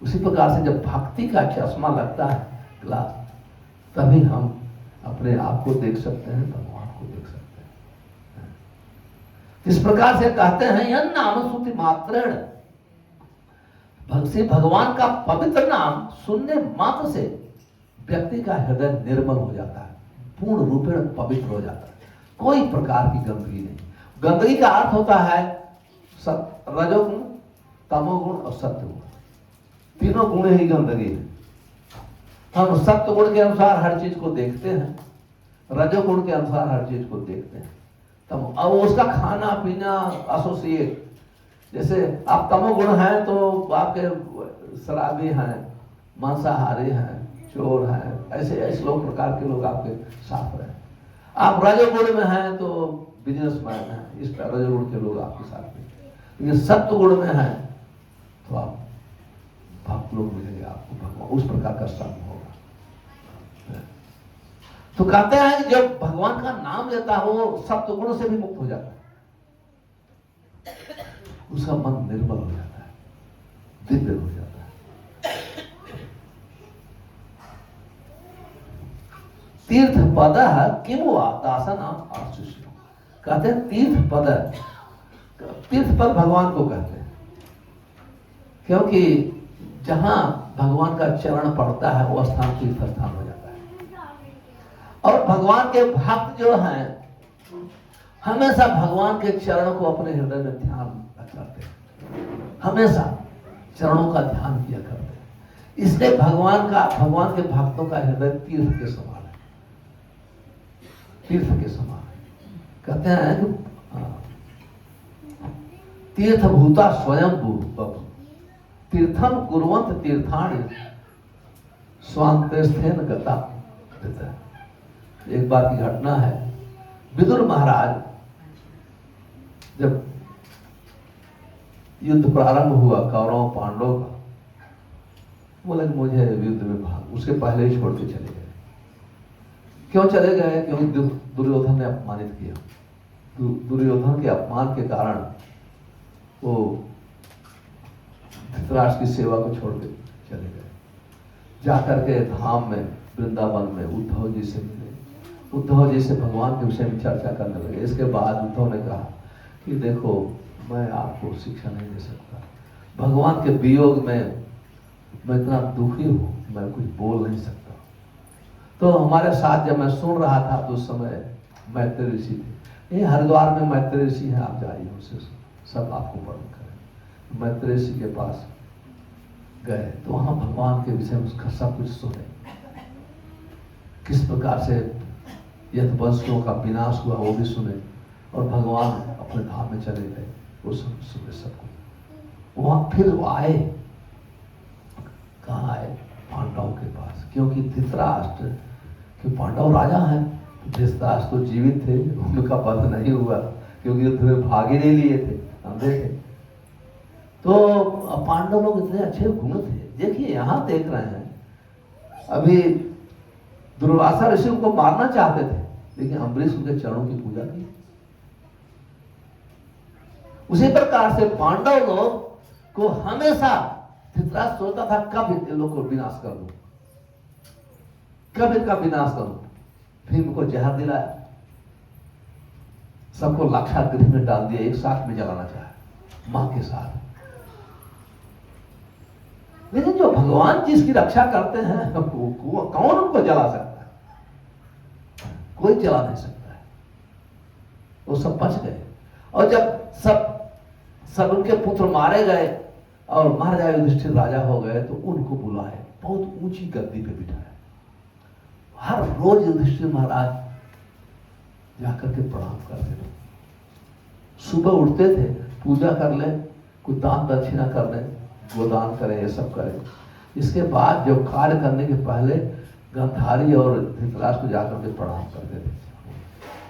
उसी प्रकार से जब भक्ति का चश्मा लगता है ग्लास, तभी हम अपने आप को देख सकते हैं, भगवान को देख सकते हैं। इस प्रकार से कहते हैं यह नाम स्तुति मात्रेण, भक्ति भगवान का पवित्र नाम सुनने मात्र से व्यक्ति का हृदय निर्मल हो जाता है, पूर्ण रूपेण पवित्र हो जाता है, कोई प्रकार की गंदगी नहीं। गंदगी का अर्थ होता है रजोगुण, तमोगुण और सत्वगुण, तीनों गुण ही गंदगी है। हम सत्वगुण के अनुसार हर चीज को देखते हैं, रजोगुण के अनुसार हर चीज को देखते हैं, तब अब उसका खाना पीना एसोसिएट। जैसे आप तमोगुण हैं तो आपके शराबी हैं, मांसाहारी हैं, चोर हैं, ऐसे ऐसे लोग प्रकार के लोग आपके साथ रहे। आप रजोगुण में हैं तो बिजनेसमैन हैं, इस रजोगुण के लोग आपके साथ में। लेकिन सत्वगुण में हैं तो आप भक्त लोग मिलेंगे आपको, भगवान उस प्रकार का संग होगा। तो कहते हैं कि जब भगवान का नाम लेता है वो सत्वगुण से भी मुक्त हो जाता है, उसका मन निर्मल हो जाता है, दिव्य हो जाता है। तीर्थ पद किम वा दासनाम आशीष, कहते हैं तीर्थ पद, तीर्थ पद भगवान को कहते हैं, क्योंकि जहां भगवान का चरण पड़ता है वो स्थान तीर्थ स्थान हो जाता है। और भगवान के भक्त जो हैं हमेशा भगवान के चरणों को अपने हृदय में ध्यान करते हैं, हमेशा चरणों का ध्यान किया करते हैं। इसलिए भगवान के भक्तों का हृदय तीर्थ के समान है, तीर्थ के समान है। कहते हैं कि तीर्थ भूता स्वयं भू तीर्थम कुर्वन्त तीर्थानि स्वांतस्थेन गता। एक बार की घटना है, विदुर महाराज जब युद्ध प्रारंभ हुआ कौरव पांडवों का, बोले मुझे युद्ध में भाग, उसके पहले ही छोड़ के चले गए। क्यों चले गए? क्योंकि दुर्योधन ने अपमानित किया। दुर्योधन के अपमान के कारण वो धृतराष्ट्र की सेवा को छोड़ के चले गए। जाकर के धाम में वृंदावन में उद्धव जी से मिले, उद्धव जी से भगवान के विषय में चर्चा करने लगे। इसके बाद उद्धव ने कहा कि देखो मैं आपको शिक्षा नहीं दे सकता, भगवान के वियोग में मैं इतना दुखी हूँ, मैं कुछ बोल नहीं सकता। तो हमारे साथ जब मैं सुन रहा था तो उस समय मैत्री ऋषि थे, ये हरिद्वार में मैत्री ऋषि है, आप जाइए उनसे सब आपको वर्णन करें। मैत्री ऋषि के पास गए तो वहां भगवान के विषय में उसका सब कुछ सुने, किस प्रकार से यदुवंशियों का विनाश हुआ वो भी सुने, और भगवान अपने धाम में चले गए, वो सब सुने सब कुछ। वहां फिर वो आए, कहाँ आए? पांडवों के पास, क्योंकि धृतराष्ट्र के पांडव राजा हैं, धृतराष्ट्र तो जीवित थे, उनका वध नहीं हुआ, क्योंकि युद्ध में भाग ही नहीं लिए थे, अंधे थे। तो पांडव लोग इतने अच्छे गुण थे। देखिए यहां देख रहे हैं, अभी दुर्वासा ऋषि उनको मारना चाहते थे, लेकिन अम्बरीश उनके चरणों की पूजा की। उसी प्रकार से पांडव लोग को हमेशा धृतराष्ट्र सोचता था कब इन लोग को विनाश कर दूं, कब इनका विनाश करूं। भीम को जहर दिलाया, सबको लाक्षागृह में डाल दिया, एक साथ में जलाना चाहे मां के साथ। लेकिन जो भगवान जिसकी रक्षा करते हैं कौन उनको जला सकता है? कोई जला नहीं सकता है। वो सब बच गए। और जब सब उनके पुत्र मारे गए और महाराजा युधिष्ठिर राजा हो गए, तो उनको बुलाए, बहुत ऊंची गद्दी पे बिठाया। हर रोज युधिष्ठिर महाराज जाकर के प्रणाम करते थे। सुबह उठते थे, पूजा कर ले, कुछ दान दक्षिणा कर ले, गोदान करें, ये सब करें। इसके बाद जो कार्य करने के पहले गांधारी और धृतराष्ट्र को जाकर के प्रणाम करते थे।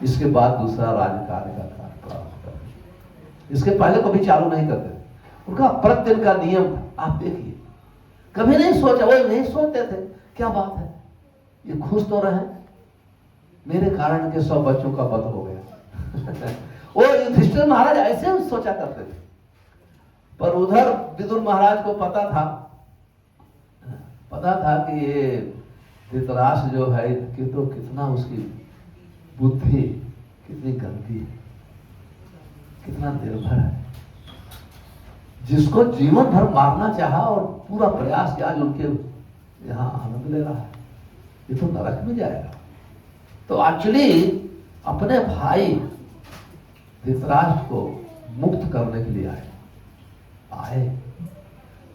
इसके बाद दूसरा राज्य कार्य का कार्य प्रारंभ करते। इसके पहले कभी चालू नहीं करते थे। उनका प्रतिदिन का नियम आप देखिए, कभी नहीं सोचा, वो नहीं सोचते थे क्या बात है, ये खुश तो रहे, मेरे कारण के 100 बच्चों का वध हो गया। वो युधिष्ठिर महाराज ऐसे सोचा करते थे। पर उधर विदुर महाराज को पता था कि ये धृतराष्ट्र जो है कि तो कितना उसकी बुद्धि कितनी गंदी है, कितना निर्भर है। जिसको जीवन भर मारना चाहा और पूरा प्रयास किया, आज उनके यहां आनंद ले रहा है, ये तो नरक में जाएगा। तो एक्चुअली अपने भाई धृतराष्ट्र को मुक्त करने के लिए आए।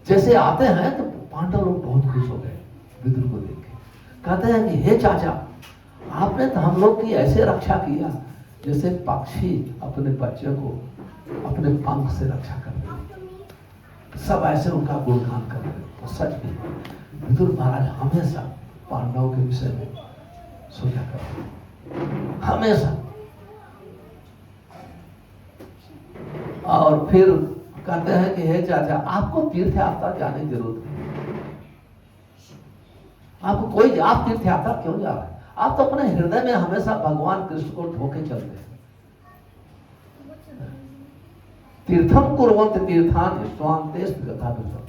जैसे आते हैं तो पांडव लोग बहुत खुश हो गए विदुर को देख के। कहते हैं कि हे चाचा, आपने तो हम लोग की ऐसे रक्षा किया जैसे पक्षी अपने बच्चे को अपने पंख से रक्षा करते हैं। सब ऐसे उनका गुणगान करते हैं। तो सच में विदुर महाराज हमेशा पांडवों के विषय में सोचा करते हैं, हमेशा। और फिर कहते हैं कि हे चाचा, आपको तीर्थ यात्रा जाने की जरूरत नहीं, आपको कोई, आप तीर्थ यात्रा क्यों जा रहे हैं? आप तो अपने हृदय में हमेशा भगवान कृष्ण को ढोके चलते हैं। तीर्थम कुर्वन्त तीर्थान स्वान्तेष गताभिषेक।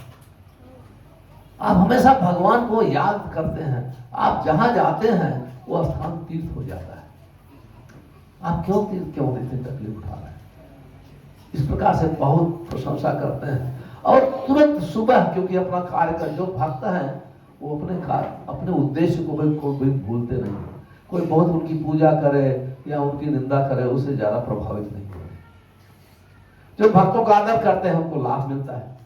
आप हमेशा भगवान को याद करते हैं। आप जहां जाते हैं वो स्थान तीर्थ हो जाता है। आप क्यों इतनी तकलीफ उठा रहे हैं? इस प्रकार से बहुत प्रशंसा करते हैं। और तुरंत सुबह, क्योंकि अपना कार्य का जो भक्त है वो अपने उद्देश्य को भी भूलते नहीं। कोई बहुत उनकी पूजा करे या उनकी निंदा करे, उससे ज्यादा प्रभावित नहीं होते। जो भक्तों का आदर करते हैं उनको लाभ मिलता है,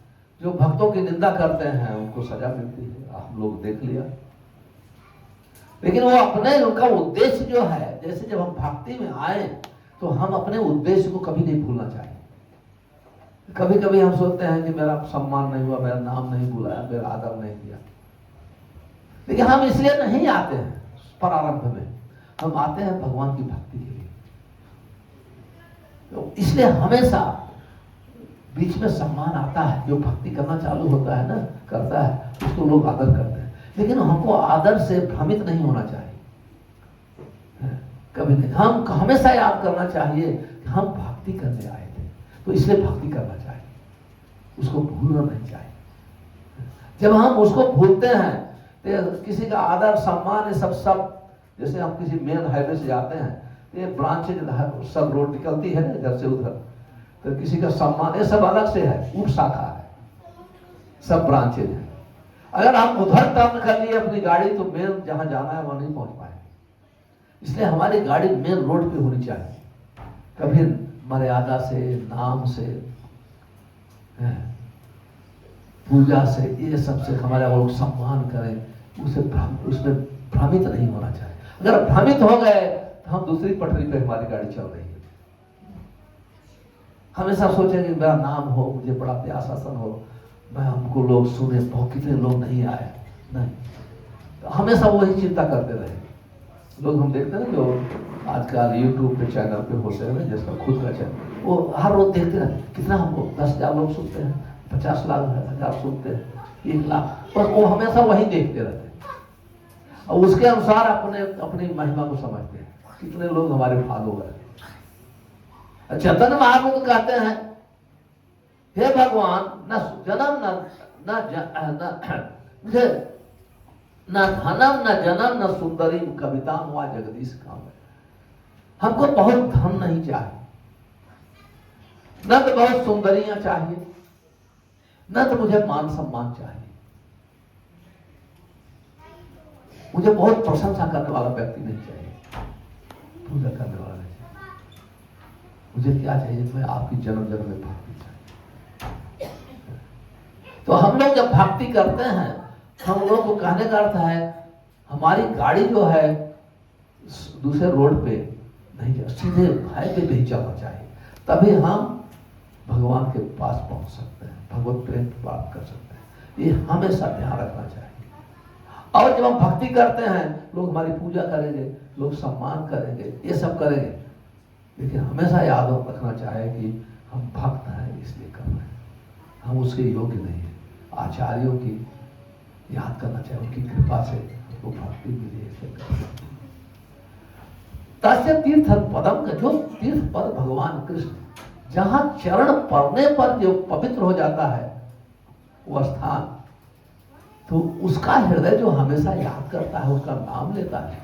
जो भक्तों की निंदा करते हैं उनको सजा मिलती है। आप लोग देख लिया। लेकिन वो अपने, उनका उद्देश्य जो है, जैसे जब हम भक्ति में आए तो हम अपने उद्देश्य को कभी नहीं भूलना चाहिए। कभी कभी हम सोचते हैं कि मेरा सम्मान नहीं हुआ, मेरा नाम नहीं बुलाया, मेरा आदर नहीं किया। लेकिन हम इसलिए नहीं आते हैं प्रारंभ में, हम आते हैं भगवान की भक्ति के लिए। तो इसलिए हमेशा बीच में सम्मान आता है। जो भक्ति करना चालू होता है ना, करता है, उसको लोग आदर करते हैं। लेकिन हमको आदर से भ्रमित नहीं होना चाहिए। कभी नहीं, हम हमेशा याद करना चाहिए कि हम भक्ति करने आए थे, तो इसलिए भक्ति करना चाहिए, उसको भूलना नहीं चाहिए। जब हम उसको भूलते हैं तो किसी का आदर सम्मान, ये सब जैसे हम किसी मेन हाईवे से जाते हैं, ये ब्रांचेज सब रोड निकलती है ना इधर से उधर, तो किसी का सम्मान, ये सब अलग से है, उप शाखा है, सब ब्रांचेज है। अगर हम उधर टर्न कर लिए अपनी गाड़ी तो मेन जहां जाना है वहां नहीं पहुंच पाए। इसलिए हमारी गाड़ी मेन रोड पे होनी चाहिए। कभी मर्यादा से, नाम से, पूजा से, ये सबसे हमारा लोग सम्मान करें, उसमें भ्रमित नहीं होना चाहिए। अगर भ्रमित हो गए तो हम दूसरी पटरी पे हमारी गाड़ी चल रही है। हमेशा सोचें कि मेरा नाम हो, मुझे बड़ा प्यास आसन हो, मैं हमको लोग सुने, बहुत कितने लोग नहीं आए, नहीं, तो हमेशा वही चिंता करते रहे। लोग हम देखते हैं जो आजकल यूट्यूब पे चैनल पे होते हैं ना, जिसका खुद का चैनल, वो हर रोज देखते हैं कितना हमको 10,000 लोग सुनते हैं, 50 लाख हजार सुनते हैं, 1 लाख, बस वो हमेशा वही देखते रहते हैं और उसके अनुसार अपने अपनी महिमा को समझते हैं कितने लोग हमारे फॉलोवर हैं। चैतन्य महाप्रभु कहते हैं, हे भगवान, न जन्म न धनम न जन्म न सुंदरी कविता हुआ जगदीश काम है। हमको बहुत धन नहीं चाहिए, न तो बहुत सुंदरियां चाहिए, न तो मुझे मान सम्मान चाहिए। मुझे बहुत प्रशंसा करने वाला व्यक्ति नहीं चाहिए, पूजा करने वाला नहीं चाहिए। मुझे क्या चाहिए? मैं आपकी जन्म जन्म में भक्ति चाहिए। तो हम लोग जब भक्ति करते हैं, हम लोग को कहने का अर्थ है हमारी गाड़ी जो है दूसरे रोड पे नहीं जा, सीधे हाईवे पे ही चलना चाहिए, तभी हम भगवान के पास पहुंच सकते हैं, भगवत प्रेम प्राप्त कर सकते हैं। ये हमेशा ध्यान रखना चाहिए। और जब हम भक्ति करते हैं, लोग हमारी पूजा करेंगे, लोग सम्मान करेंगे, ये सब करेंगे, लेकिन हमेशा याद रखना चाहिए कि हम भक्त हैं इसलिए कर रहे हैं, हम उसके योग्य नहीं है। आचार्यों की याद करना चाहिए, उनकी कृपा से हमको भक्ति मिली है। तस्य तीर्थ पदम का, जो तीर्थ पद भगवान कृष्ण, जहां चरण पड़ने पर जो पवित्र हो जाता है वो स्थान, तो उसका हृदय जो हमेशा याद करता है, उसका नाम लेता है,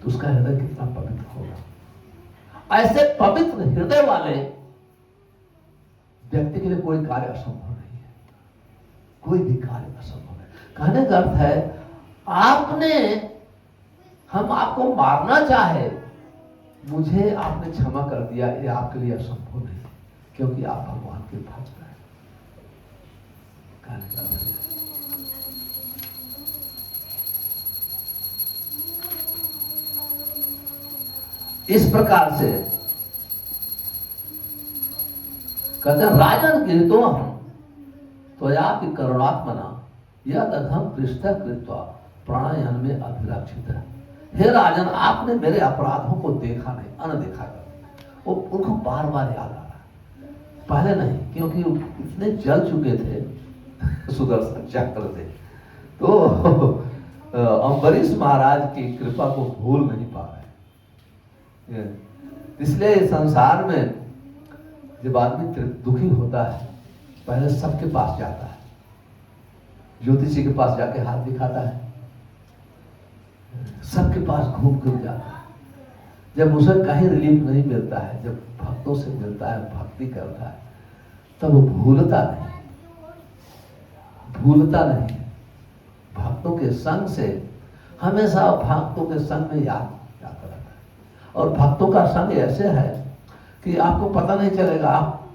तो उसका हृदय कितना पवित्र होगा। ऐसे पवित्र हृदय वाले व्यक्ति के लिए कोई कार्य असंभव नहीं है, कोई भी कार्य असंभव है। कहने का अर्थ है हम आपको मारना चाहे, मुझे आपने क्षमा कर दिया, ये आपके लिए असंभव नहीं, क्योंकि आप भगवान के भक्त हैं। कहने का अर्थ है इस प्रकार से कहते हैं, राजन गिरतो हम त्वयापि करुणात्मना यद अघम पृष्ठ कृत्वा प्राणायाम में अभिलक्षित है। हे राजन, आपने मेरे अपराधों को देखा नहीं, अनदेखा कर दिया। वो उनको बार बार याद आ रहा है, पहले नहीं, क्योंकि इतने जल चुके थे सुदर्शन चक्र से, तो अम्बरीश महाराज की कृपा को भूल नहीं पा रहे। इसलिए संसार में जब आदमी दुखी होता है, पहले सबके पास जाता है, ज्योतिषी के पास जाके हाथ दिखाता है, सबके पास घूम घूम जाता है। जब उसे कहीं रिलीफ नहीं मिलता है, जब भक्तों से मिलता है, भक्ति करता है, तब वो भूलता नहीं। भक्तों के संग से हमेशा, भक्तों के संग में याद रहता है। और भक्तों का संग ऐसे है कि आपको पता नहीं चलेगा, आप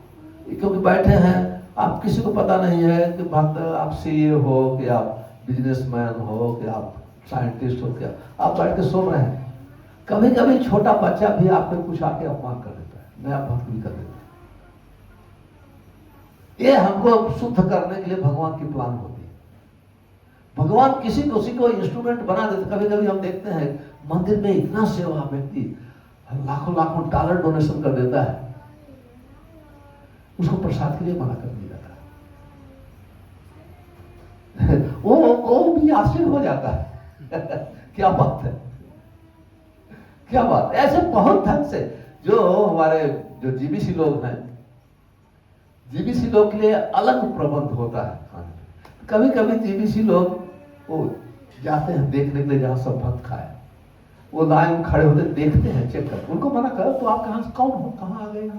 क्योंकि बैठे हैं, आप किसी को पता नहीं है कि भक्त, आप सीए हो कि आप बिजनेसमैन हो कि आप साइंटिस्ट हो, क्या आप बैठ के सुन रहे हैं। कभी कभी छोटा बच्चा भी आप पे कुछ आके अपमान कर देता है, नया भक्त भी कर देता है। ये हमको शुद्ध करने के लिए भगवान की प्लान होती है। भगवान किसी को इंस्ट्रूमेंट बना देते। कभी कभी हम देखते हैं मंदिर में इतना सेवा व्यक्ति लाखों लाखों डॉलर डोनेशन कर देता है, उसको प्रसाद के लिए मना कर दिया जाता है। वो भी आश्चर्य हो जाता है क्या बात है, क्या बात। ऐसे बहुत ढंग से जो हमारे जो जीबीसी लोग हैं, जीबीसी लोग के लिए अलग प्रबंध होता है खाने। कभी कभी जीबीसी लोग वो जाते हैं देखने के लिए जहां सब भक्त खाए, वो लाइन में खड़े होते देखते हैं, चेक करते, उनको मना करो तो आप कहां कौन हो, कहां आ गए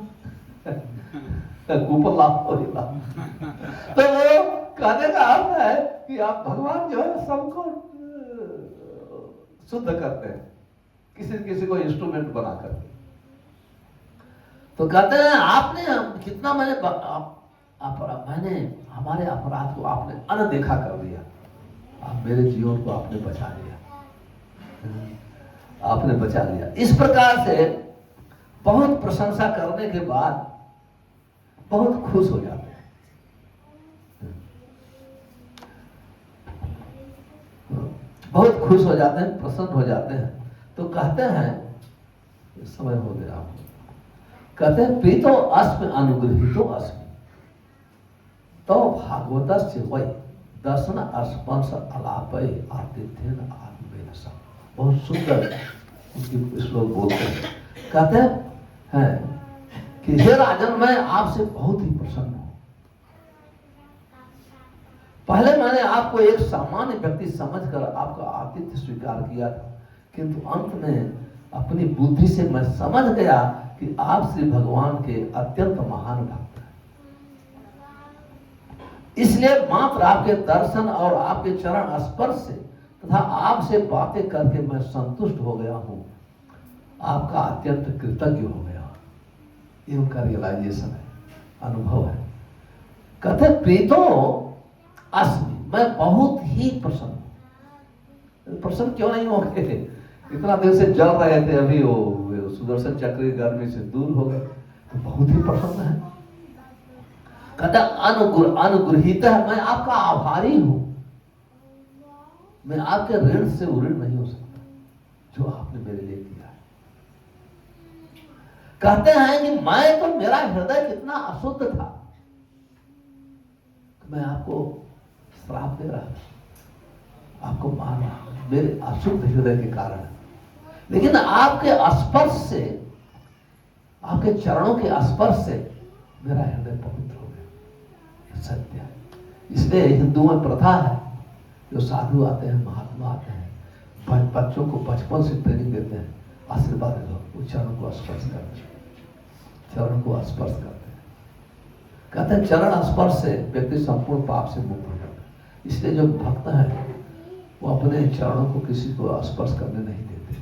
कूपन लाभ हो तो वो कहने का अर्थ है कि आप भगवान जो है सबको शुद्ध करते हैं, किसी को इंस्ट्रूमेंट बना करके। तो कहते हैं आपने कितना मैंने हमारे अपराध को आपने अनदेखा कर दिया, आप मेरे जीवन को आपने बचा लिया, आपने बचा लिया। इस प्रकार से बहुत प्रशंसा करने के बाद बहुत खुश हो जाते हैं। बहुत खुश हो जाते हैं, प्रसन्न हो जाते हैं। तो कहते हैं समय हो गया। कहते हैं प्रीतो अस्मि अनुगृहीतो अस्मि तो भागवतस्य वै दर्शन स्पर्श अलापय आतिथ्येन आत्मवेदसा। बहुत सुंदर उनकी श्लोक बोलते हैं। कहते हैं कि हे राजन, मैं आपसे बहुत ही प्रसन्न हूं। पहले मैंने आपको एक सामान्य व्यक्ति समझकर आपका आतिथ्य स्वीकार किया था, किंतु अंत में अपनी बुद्धि से मैं समझ गया कि आप श्री भगवान के अत्यंत महान भक्त हैं। इसलिए मात्र आपके दर्शन और आपके चरण स्पर्श से तथा आपसे बातें करके मैं संतुष्ट हो गया हूं, आपका अत्यंत कृतज्ञ हो गया। ये उनका रियलाइजेशन है, अनुभव है। कहते प्रीतो अस्मि, मैं बहुत ही प्रसन्न हूं। प्रसन्न क्यों नहीं हो गए? इतना देर से जल रहे थे, अभी वो सुदर्शन चक्र गर्मी से दूर हो गए, तो बहुत ही प्रसन्न है। कहता अनुगृहीत है, मैं आपका आभारी हूं। मैं आपके ऋण से ऋण नहीं हो सकता जो आपने मेरे लिए किया है। कहते हैं कि मैं तो, मेरा हृदय कितना अशुद्ध था, मैं आपको श्राप दे रहा था, आपको मार रहा हूं मेरे अशुद्ध हृदय के कारण। लेकिन आपके स्पर्श से, आपके चरणों के स्पर्श से मेरा हृदय पवित्र हो गया। सत्य है। इसलिए हिंदुओं में प्रथा है, जो साधु आते हैं, महात्मा आते हैं, बच्चों को बचपन से ट्रेनिंग देते हैं, आशीर्वाद दे दो, वो चरण को स्पर्श करते हैं, चरण को स्पर्श करते हैं। कहते हैं चरण स्पर्श से व्यक्ति संपूर्ण पाप से मुक्त हो जाता है। इसलिए जो भक्त हैं वो अपने चरणों को किसी को स्पर्श करने नहीं देते।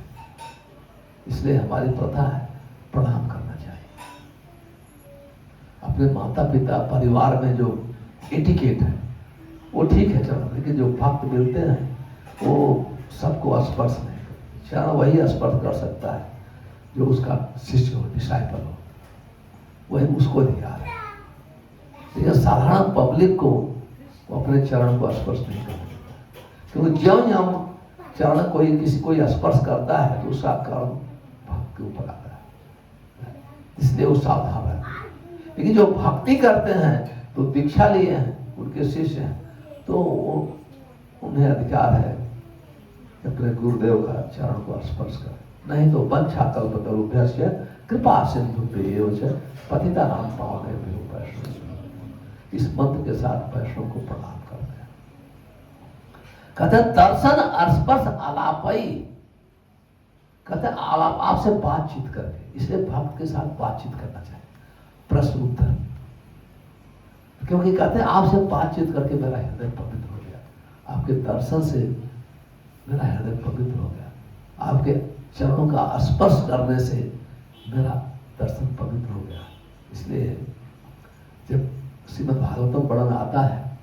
इसलिए हमारी प्रथा है प्रणाम करना चाहिए। अपने माता पिता परिवार में जो एटिकेट है वो ठीक है चलो, लेकिन जो भक्त मिलते हैं वो सबको स्पर्श नहीं करते। चरण वही स्पर्श कर सकता है जो उसका शिष्य हो, डिसाइपल हो, वही उसको अधिकार है। लेकिन साधारण पब्लिक को वो अपने चरण को स्पर्श नहीं करते, क्योंकि ज्यों ज्यों चरण किसी को स्पर्श करता है तो उसका कर्म भक्त के ऊपर आता है, इसलिए वो सावधान रहते हैं। लेकिन जो भक्ति करते हैं तो दीक्षा लिए हैं, उनके शिष्य हैं, तो उन्हें अधिकार है कि अपने गुरुदेव का चरण को स्पर्श करें। नहीं तो वंशाकल्पतरुभ्यश्च कृपा सिंधुभ्यो च पतितानां पावनेभ्यो वैष्णवेभ्यो। इस मंत्र के साथ वैष्णव को प्रणाम करते हैं। कहते दर्शन स्पर्श आलापई, कहते आपसे बातचीत करके। इसलिए भक्त के साथ बातचीत करना चाहिए, प्रश्न उत्तर, क्योंकि कहते हैं आपसे बातचीत करके मेरा हृदय पवित्र हो गया, आपके दर्शन से मेरा हृदय पवित्र हो गया, आपके चरणों का स्पर्श करने से मेरा दर्शन पवित्र हो गया। इसलिए जब श्रीमद् भागवतम वर्णन आता है,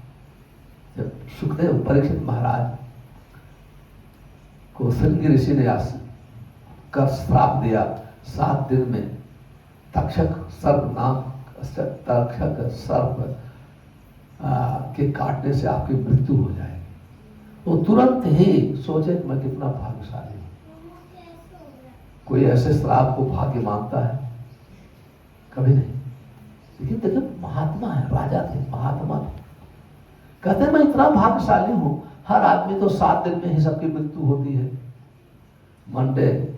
जब सुखदेव परीक्षित महाराज को श्रृंगी ऋषि ने कर श्राप दिया, 7 दिन में तक्षक सर्प के काटने से आपकी मृत्यु हो जाएगी, वो तुरंत ही सोचे मैं कितना भाग्यशाली हूं। कोई ऐसे श्राप को भाग्य मानता है? कभी नहीं। लेकिन देखिए महात्मा है, राजा थे, महात्मा थे, कहते हैं मैं इतना भाग्यशाली हूं। हर आदमी तो 7 दिन में ही सबकी मृत्यु होती है, मंडे,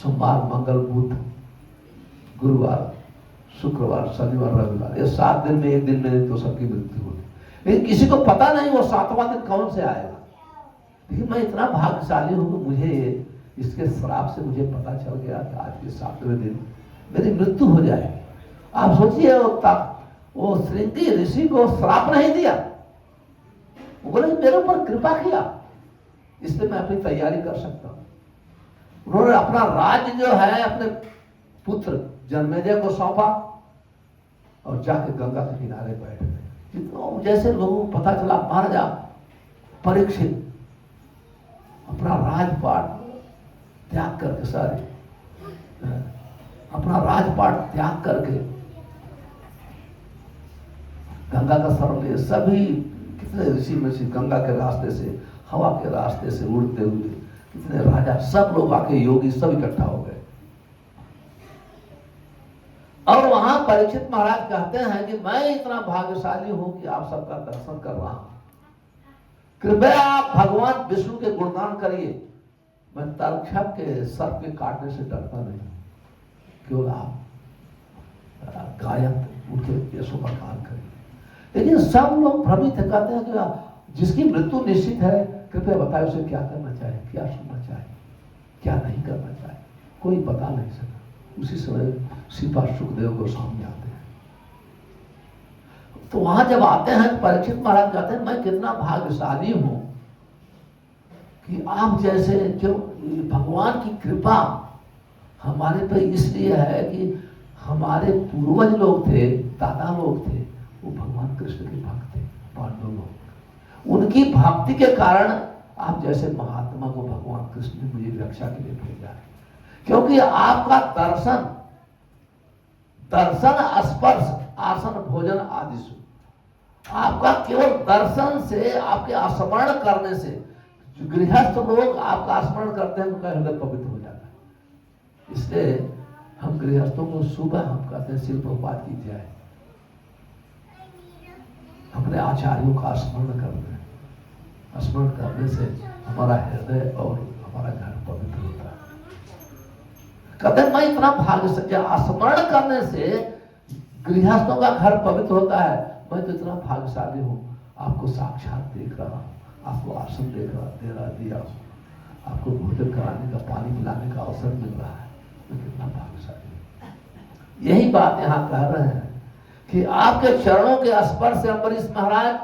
सोमवार, मंगल, बुध, गुरुवार, शुक्रवार, शनिवार, रविवार, ये 7 दिन में, एक दिन में तो सबकी मृत्यु होती। लेकिन किसी को पता नहीं वो 7वां दिन कौन से आएगा। लेकिन मैं इतना भाग्यशाली हूं कि मुझे इसके श्राप से मुझे पता चल गया कि आज के 7वें दिन मेरी मृत्यु हो जाएगी। आप सोचिए वो श्रृंगी ऋषि को श्राप नहीं दिया, वो बोले मेरे ऊपर कृपा किया, इसलिए मैं अपनी तैयारी कर सकता हूं। उन्होंने अपना राज्य जो है अपने पुत्र जन्मेजय को सौंपा और जाके गंगा के किनारे बैठ गए। जैसे लोगों को पता चला महाराजा परीक्षित अपना राजपाट त्याग करके, अपना राजपाट त्याग करके गंगा का शरण लिए, सभी कितने ऋषि में से गंगा के रास्ते से, हवा के रास्ते से उड़ते हुए कितने राजा, सब लोग आके, योगी सब इकट्ठा हो गए। और वहां परीक्षित महाराज कहते हैं कि मैं इतना भाग्यशाली हूं कि आप सबका दर्शन कर रहा हूं, कृपया आप भगवान विष्णु के गुणगान करिए, मैं तक्षक के सर्प के काटने से डरता नहीं, क्यों आप गायन उनके यशों का गान करिए। लेकिन सब लोग भ्रमित है, कहते हैं कि जिसकी मृत्यु निश्चित है कृपया बताए उसे क्या करना चाहिए, क्या सुनना चाहिए, क्या नहीं करना चाहिए, कोई बता नहीं सका। उसी समय सीता सुखदेव गोस्वामी आते हैं। तो वहां जब आते हैं तो परीक्षित महाराज कहते हैं मैं कितना भाग्यशाली हूं कि आप जैसे, जो भगवान की कृपा हमारे पे इसलिए है कि हमारे पूर्वज लोग थे, दादा लोग थे, वो भगवान कृष्ण के भक्त थे, पांडव लोग, उनकी भक्ति के कारण आप जैसे महात्मा को भगवान कृष्ण ने मुझे रक्षा के लिए भेजा है। क्योंकि आपका दर्शन, स्पर्श, आसन, भोजन आदि से, आपका केवल दर्शन से, आपके स्मरण करने से, जो गृहस्थ लोग आपका स्मरण करते हैं उनका हृदय पवित्र हो जाता है। इसलिए हम गृहस्थों को सुबह हम कहते हैं शिल प्रपात की जय, अपने आचार्यों का स्मरण करते हैं, स्मरण करने से हमारा हृदय और हमारा घर पवित्र होता है। कहते हैं मैं इतना भाग्य से, स्मरण करने से गृहस्थों का घर पवित्र होता है, मैं तो इतना भाग्यशाली हूं, आपको साक्षात देख रहा हूं, आपको आसन दे रहा दिया हूं, आपको भोजन कराने का, पानी पिलाने का अवसर मिल रहा है, मैं कितना भाग्यशाली हूं। यही बात यहां कह रहे हैं कि आपके चरणों के स्पर्श से अम्बरीश महाराज,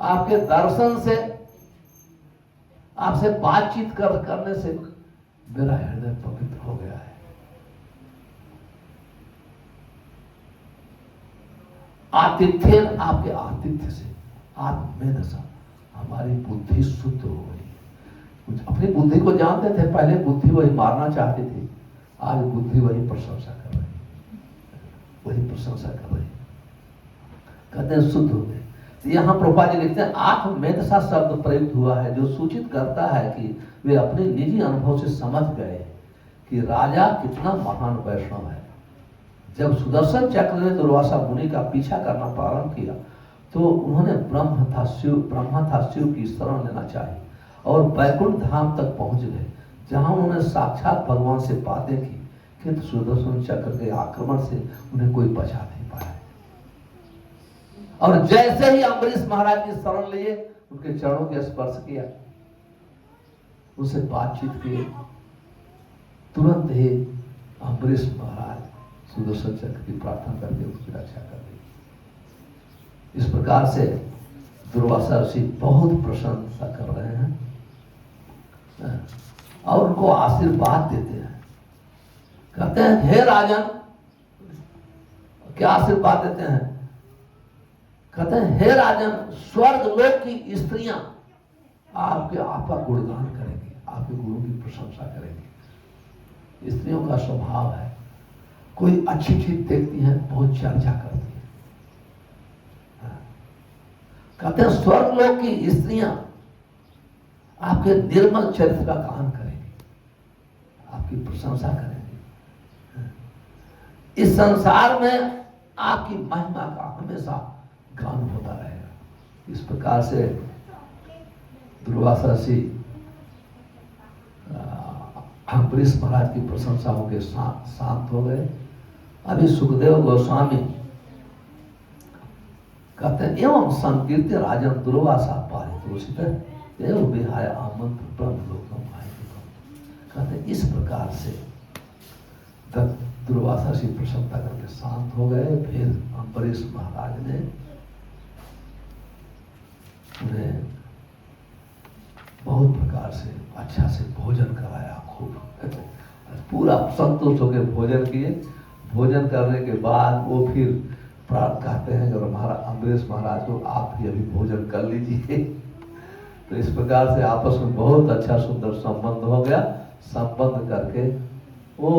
आपके दर्शन से, आपसे बातचीत करने से मेरा हृदय पवित्र हो गया है। आतिथ्य, आपके आतिथ्य से, आत्म दशा, हमारी बुद्धि शुद्ध हो गई। अपनी बुद्धि को जानते थे, पहले बुद्धि वही मारना चाहती थी, आज बुद्धि वही प्रशंसा कर रही, वही प्रशंसा कर रही, कहते हैं शुद्ध हो गए। तो यहाँ प्रभुपाद जी लिखते हैं आत्ममेधसा शब्द प्रयुक्त हुआ है, जो सूचित करता है कि वे अपने निजी अनुभव से समझ गए कि राजा कितना महान वैष्णव है। जब सुदर्शन चक्र ने दुर्वासा मुनि का पीछा करना प्रारंभ किया तो उन्होंने ब्रह्मा था शिव की शरण लेना चाहिए और वैकुंठ धाम तक पहुंच गए, जहां उन्होंने साक्षात भगवान से बातें की, किंतु सुदर्शन चक्र के आक्रमण से उन्हें कोई बचा नहीं पाया। और जैसे ही अम्बरीश महाराज की शरण लिए, उनके चरणों के स्पर्श किया, उनसे बातचीत की, तुरंत ही अम्बरीश महाराज सुदर्शन चक्र की प्रार्थना करके उसकी रक्षा कर दी। इस प्रकार से दुर्वासा ऋषि बहुत प्रशंसा कर रहे हैं और उनको आशीर्वाद देते हैं। कहते हैं हे राजन, क्या आशीर्वाद देते हैं? कहते हैं हे राजन, स्वर्ग लोक की स्त्रियां आपका गुणगान करेंगी, आपके गुरु की प्रशंसा करेंगी। स्त्रियों का स्वभाव है, कोई अच्छी चीज देखती है बहुत चर्चा करती है। कहते हैं स्वर्ग लोक की स्त्रियां आपके निर्मल चरित्र का गान करेंगी, आपकी प्रशंसा करेंगी। इस संसार में आपकी महिमा का हमेशा गान होता रहेगा। इस प्रकार से दुर्वासा ऋषि अम्बरीश महाराज की प्रशंसा होकर शांत हो गए। अभी सुखदेव गोस्वामी कहते हैं एवं संकीर्त्य राजन दुर्वासा पारितोषित एवं विहाय आमंत्र ब्रह्म लोकम आयुकम। कहते हैं इस प्रकार से दुर्वासा ऋषि प्रशंसा करके शांत हो गए। फिर अम्बरीश महाराज ने उन्हें बहुत प्रकार से अच्छा से भोजन कराया, खूब पूरा संतुष्ट होकर भोजन किए। भोजन करने के बाद वो फिर प्राप्त कहते हैं और हमारा अम्बरीश महाराज को आप भी अभी भोजन कर लीजिए। तो इस प्रकार से आपस में बहुत अच्छा सुंदर संबंध हो गया। संबंध करके वो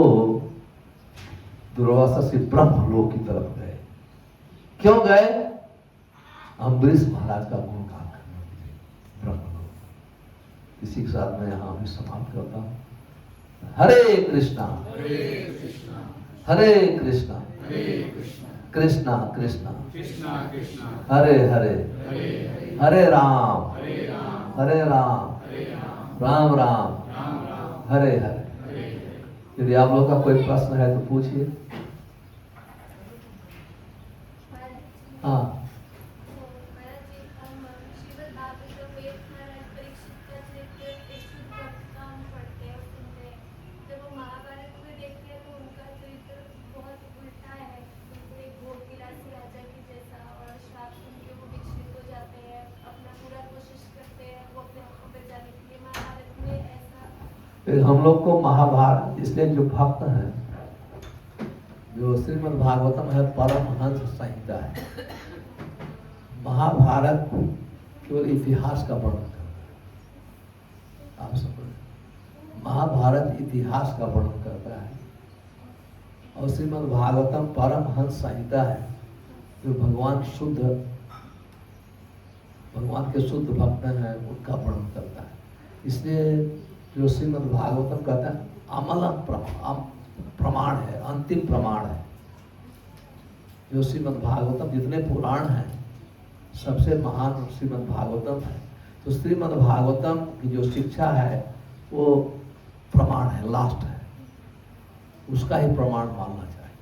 दुर्वासा से ब्रह्मलोक की तरफ गए। क्यों गए? अम्बरीश महाराज का गुणगान करने के लिए ब्रह्मलोक। इसी के साथ मैं यहाँ भी समाप्त करता हूँ। हरे कृष्णा हरे कृष्णा कृष्णा कृष्णा हरे हरे हरे राम राम राम हरे हरे। यदि आप लोग का कोई प्रश्न है तो पूछिए। हाँ, फिर हम लोग को महाभारत, इसलिए जो भक्त हैं, जो श्रीमद् भागवतम है परमहंस संहिता है। महाभारत केवल इतिहास का वर्णन करता है। आप समझ, महाभारत इतिहास का वर्णन करता है और श्रीमद् भागवतम परमहंस संहिता है जो भगवान के शुद्ध भक्त हैं उनका वर्णन करता है। इसलिए जो श्रीमद् भागवतम कहता है अमल प्रमाण है, अंतिम प्रमाण है। जो श्रीमद् भागवतम, जितने पुराण हैं सबसे महान श्रीमद् भागवतम है। तो श्रीमद् भागवतम की जो शिक्षा है वो प्रमाण है, लास्ट है, उसका ही प्रमाण मानना चाहिए।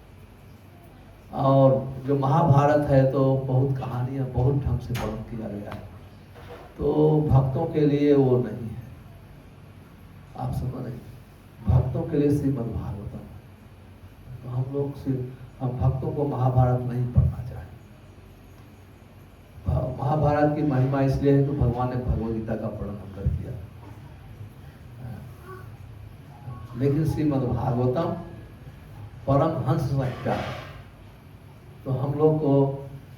और जो महाभारत है तो बहुत कहानियाँ, बहुत ढंग से वर्णन किया गया है, तो भक्तों के लिए वो नहीं है। आप समझ रहे, भक्तों के लिए श्रीमद् भागवतम है। तो हम भक्तों को महाभारत नहीं पढ़ना चाहिए। महाभारत की महिमा इसलिए है कि भगवान ने भगवद गीता का वर्णन कर दिया। लेकिन श्रीमद् भागवतम परमहंस संहिता है। तो हम लोग को,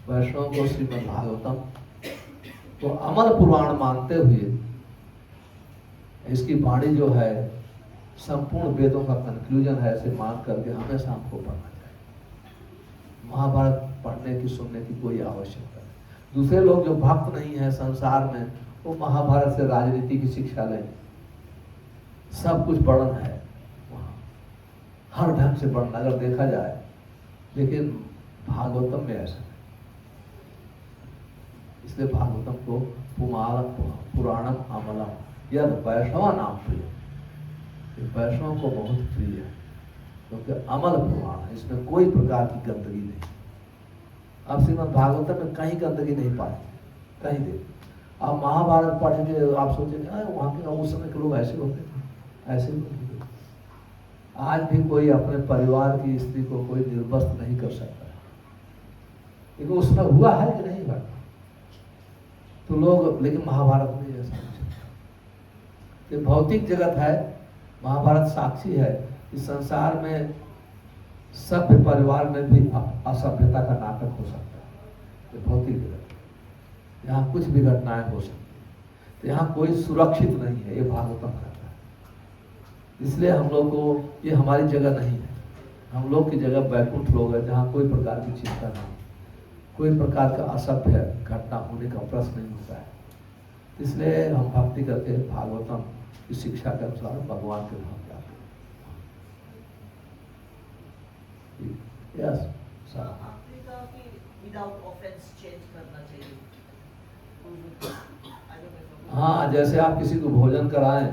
वैष्णव को, श्रीमद् भागवतम तो अमल पुराण मानते हुए इसकी वाणी जो है संपूर्ण वेदों का कंक्लूजन है, ऐसे मान करके हमेशा हमको पढ़ना चाहिए। महाभारत पढ़ने की, सुनने की कोई आवश्यकता नहीं। दूसरे लोग जो भक्त नहीं है संसार में, वो महाभारत से राजनीति की शिक्षा लें। सब कुछ वर्णन है वहाँ, हर ढंग से वर्णन अगर देखा जाए, लेकिन भागवतम में ऐसा नहीं। इसलिए भागवतम को पुराणम अमलम यद वैष्णव नाम प्रिय, वैष्णव को बहुत प्रिय है क्योंकि अमल पुराण है, इसमें कोई प्रकार की गंदगी नहीं। आप श्रीमद् भागवतम में कहीं गंदगी नहीं पाएंगे, कहीं देख। आप महाभारत पढ़ेंगे आप सोचेंगे वहाँ के उस समय के लोग ऐसे होते थे, ऐसे होते थे। आज भी कोई अपने परिवार की स्त्री को कोई निर्वस्त्र नहीं कर सकता है, लेकिन उसमें हुआ है कि नहीं हुआ तो लोग, लेकिन महाभारत में ऐसा कि भौतिक जगत है, महाभारत साक्षी है कि संसार में सभ्य परिवार में भी असभ्यता का नाटक हो सकता है। ये भौतिक जगत, यहाँ कुछ भी घटनाएं हो सकती है, तो यहाँ कोई सुरक्षित नहीं है, ये भागवतम कहता है। इसलिए हम लोग को, ये हमारी जगह नहीं है। हम लोग की जगह वैकुंठ लोग है, जहाँ कोई प्रकार की चिंता नहीं, कोई प्रकार का असभ्य घटना होने का प्रश्न नहीं होता है। इसलिए हम भक्ति करके भागवतम की शिक्षा के अनुसार भगवान के धाम जाते हैं। यस सर, आपने कहा कि विदाउट ऑफेंस चेंज करना चाहिए। हाँ, जैसे आप किसी को भोजन कराएं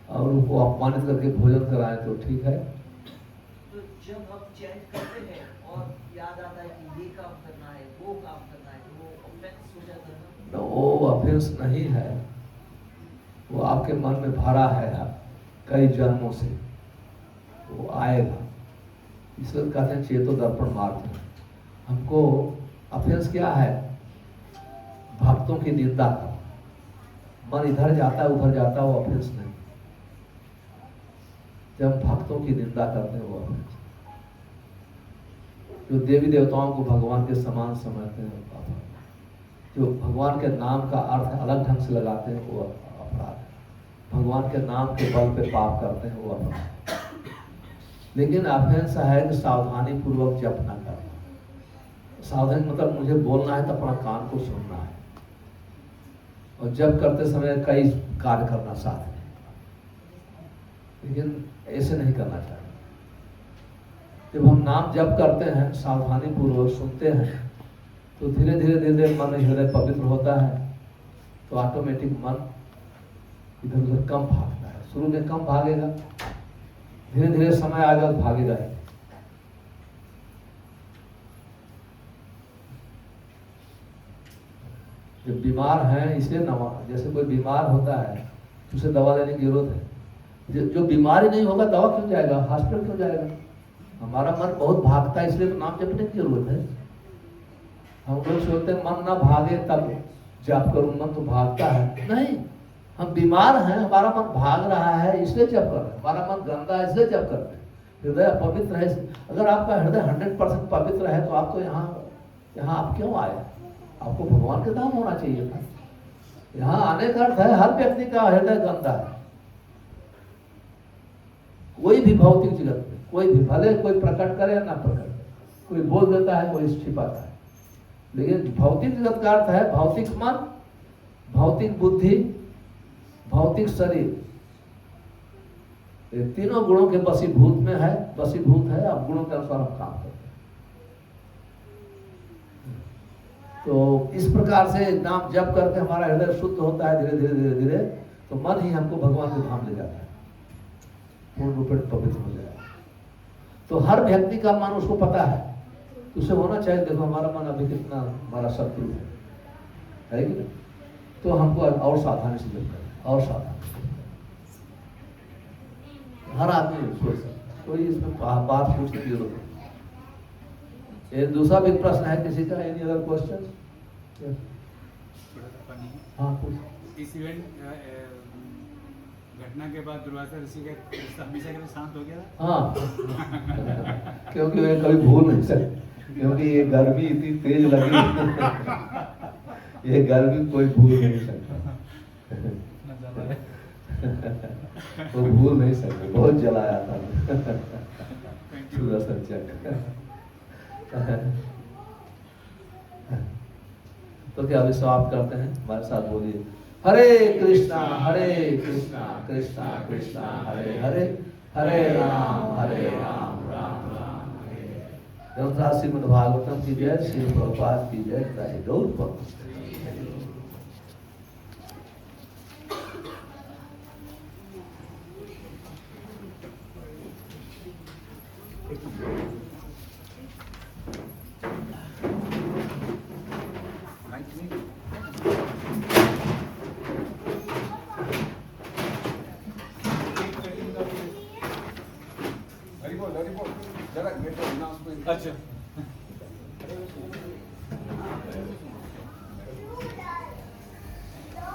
और उनको अपमानित करके भोजन कराएं तो ठीक है। तो जब हम चेंज करते हैं और याद आता है कि ये काम करना है, वो काम करना है, तो वो ऑफेंस हो जाता है ना? वो ऑफेंस नहीं है, वो आपके मन में भरा है कई जन्मों से, वो आएगा। ईश्वर कहते हैं चेतो दर्पण मार्ग। हमको ऑफेंस क्या है? भक्तों की निंदा का मन इधर जाता है उधर जाता है, वो ऑफेंस नहीं। जब भक्तों की निंदा करते हैं वो ऑफेंस। जो देवी देवताओं को भगवान के समान समझते हैं, जो भगवान के नाम का अर्थ अलग ढंग से लगाते हैं वो अपराध है। भगवान के नाम के बल पे पाप करते हैं वो अपराध है। लेकिन ऑफेंस है कि सावधानी पूर्वक जप न करना। सावधानी मतलब मुझे बोलना है तो अपना कान को सुनना है, और जप करते समय कई कार्य करना साथ में, लेकिन ऐसे नहीं करना चाहिए। जब हम नाम जप करते हैं, सावधानी पूर्वक सुनते हैं, तो धीरे धीरे धीरे धीरे मन हृदय पवित्र होता है, तो ऑटोमेटिक मन इधर उधर कम भागता है। शुरू में कम भागेगा, धीरे धीरे समय आएगा तो भागेगा ही। जब बीमार हैं, इसलिए जैसे कोई बीमार होता है तो उसे दवा लेने की जरूरत है। जो बीमारी नहीं होगा दवा क्यों जाएगा, हॉस्पिटल क्यों जाएगा? हमारा मन बहुत भागता है, इसलिए तो नाम जपने की जरूरत है। हम लोग सोचते हैं मन ना भागे तब जप करूं, मन तो भागता है। नहीं, हम बीमार हैं, हमारा मन भाग रहा है इसलिए जप कर रहे हैं, हमारा मन गंदा है इसलिए जप करते हैं। हृदय पवित्र है, अगर आपका हृदय 100% पवित्र है तो आप तो यहाँ आप क्यों आए? आपको भगवान के धाम होना चाहिए था। यहाँ आने का अर्थ है हर व्यक्ति का हृदय गंदा है। कोई भी भौतिक जगत में, कोई भी, भले कोई प्रकट करे या ना प्रकट करे, कोई बोल देता है, कोई छिपाता है, लेकिन भौतिक जगत का अर्थ है भौतिक मन, भौतिक बुद्धि, भौतिक शरीर, ये तीनों गुणों के वशीभूत में है, वशीभूत है। अब गुणों के अनुसार हम काम करते हैं। तो इस प्रकार से नाम जप करके हमारा हृदय शुद्ध होता है धीरे धीरे धीरे धीरे, तो मन ही हमको भगवान के धाम ले जाता है, पूर्ण रूप में पवित्र हो जाएगा। तो हर व्यक्ति का मन उसको पता है, तो उसे होना चाहिए देखो हमारा मन अभी कितना हमारा शत्रु है कि नहीं? तो हमको और सावधानी से जप करना, और सावधानी। हर आदमी सोच सकता, कोई इसमें बात पूछने की जरूरत नहीं। एक दूसरा भी प्रश्न है किसी का? Any other question? हाँ पूछ। इस इवेंट घटना के बाद दुर्वासा ऋषि का हमेशा के लिए शांत हो गया था? हाँ क्योंकि वे कभी भूल नहीं सकते, क्योंकि ये गर्मी इतनी तेज लगी ये गर्मी कोई भूल नहीं सकता वो भूल नहीं सकते, बहुत जलाया था सुदर्शन चक्र। तो क्या अभी समाप्त करते हैं? हमारे साथ बोलिए हरे कृष्णा कृष्णा कृष्णा हरे हरे, हरे राम राम राम हरे। ग्रंथराज श्रीमद् भागवतम की जय, श्री प्रभुपाद की जय, जय गौर भक्त। अच्छा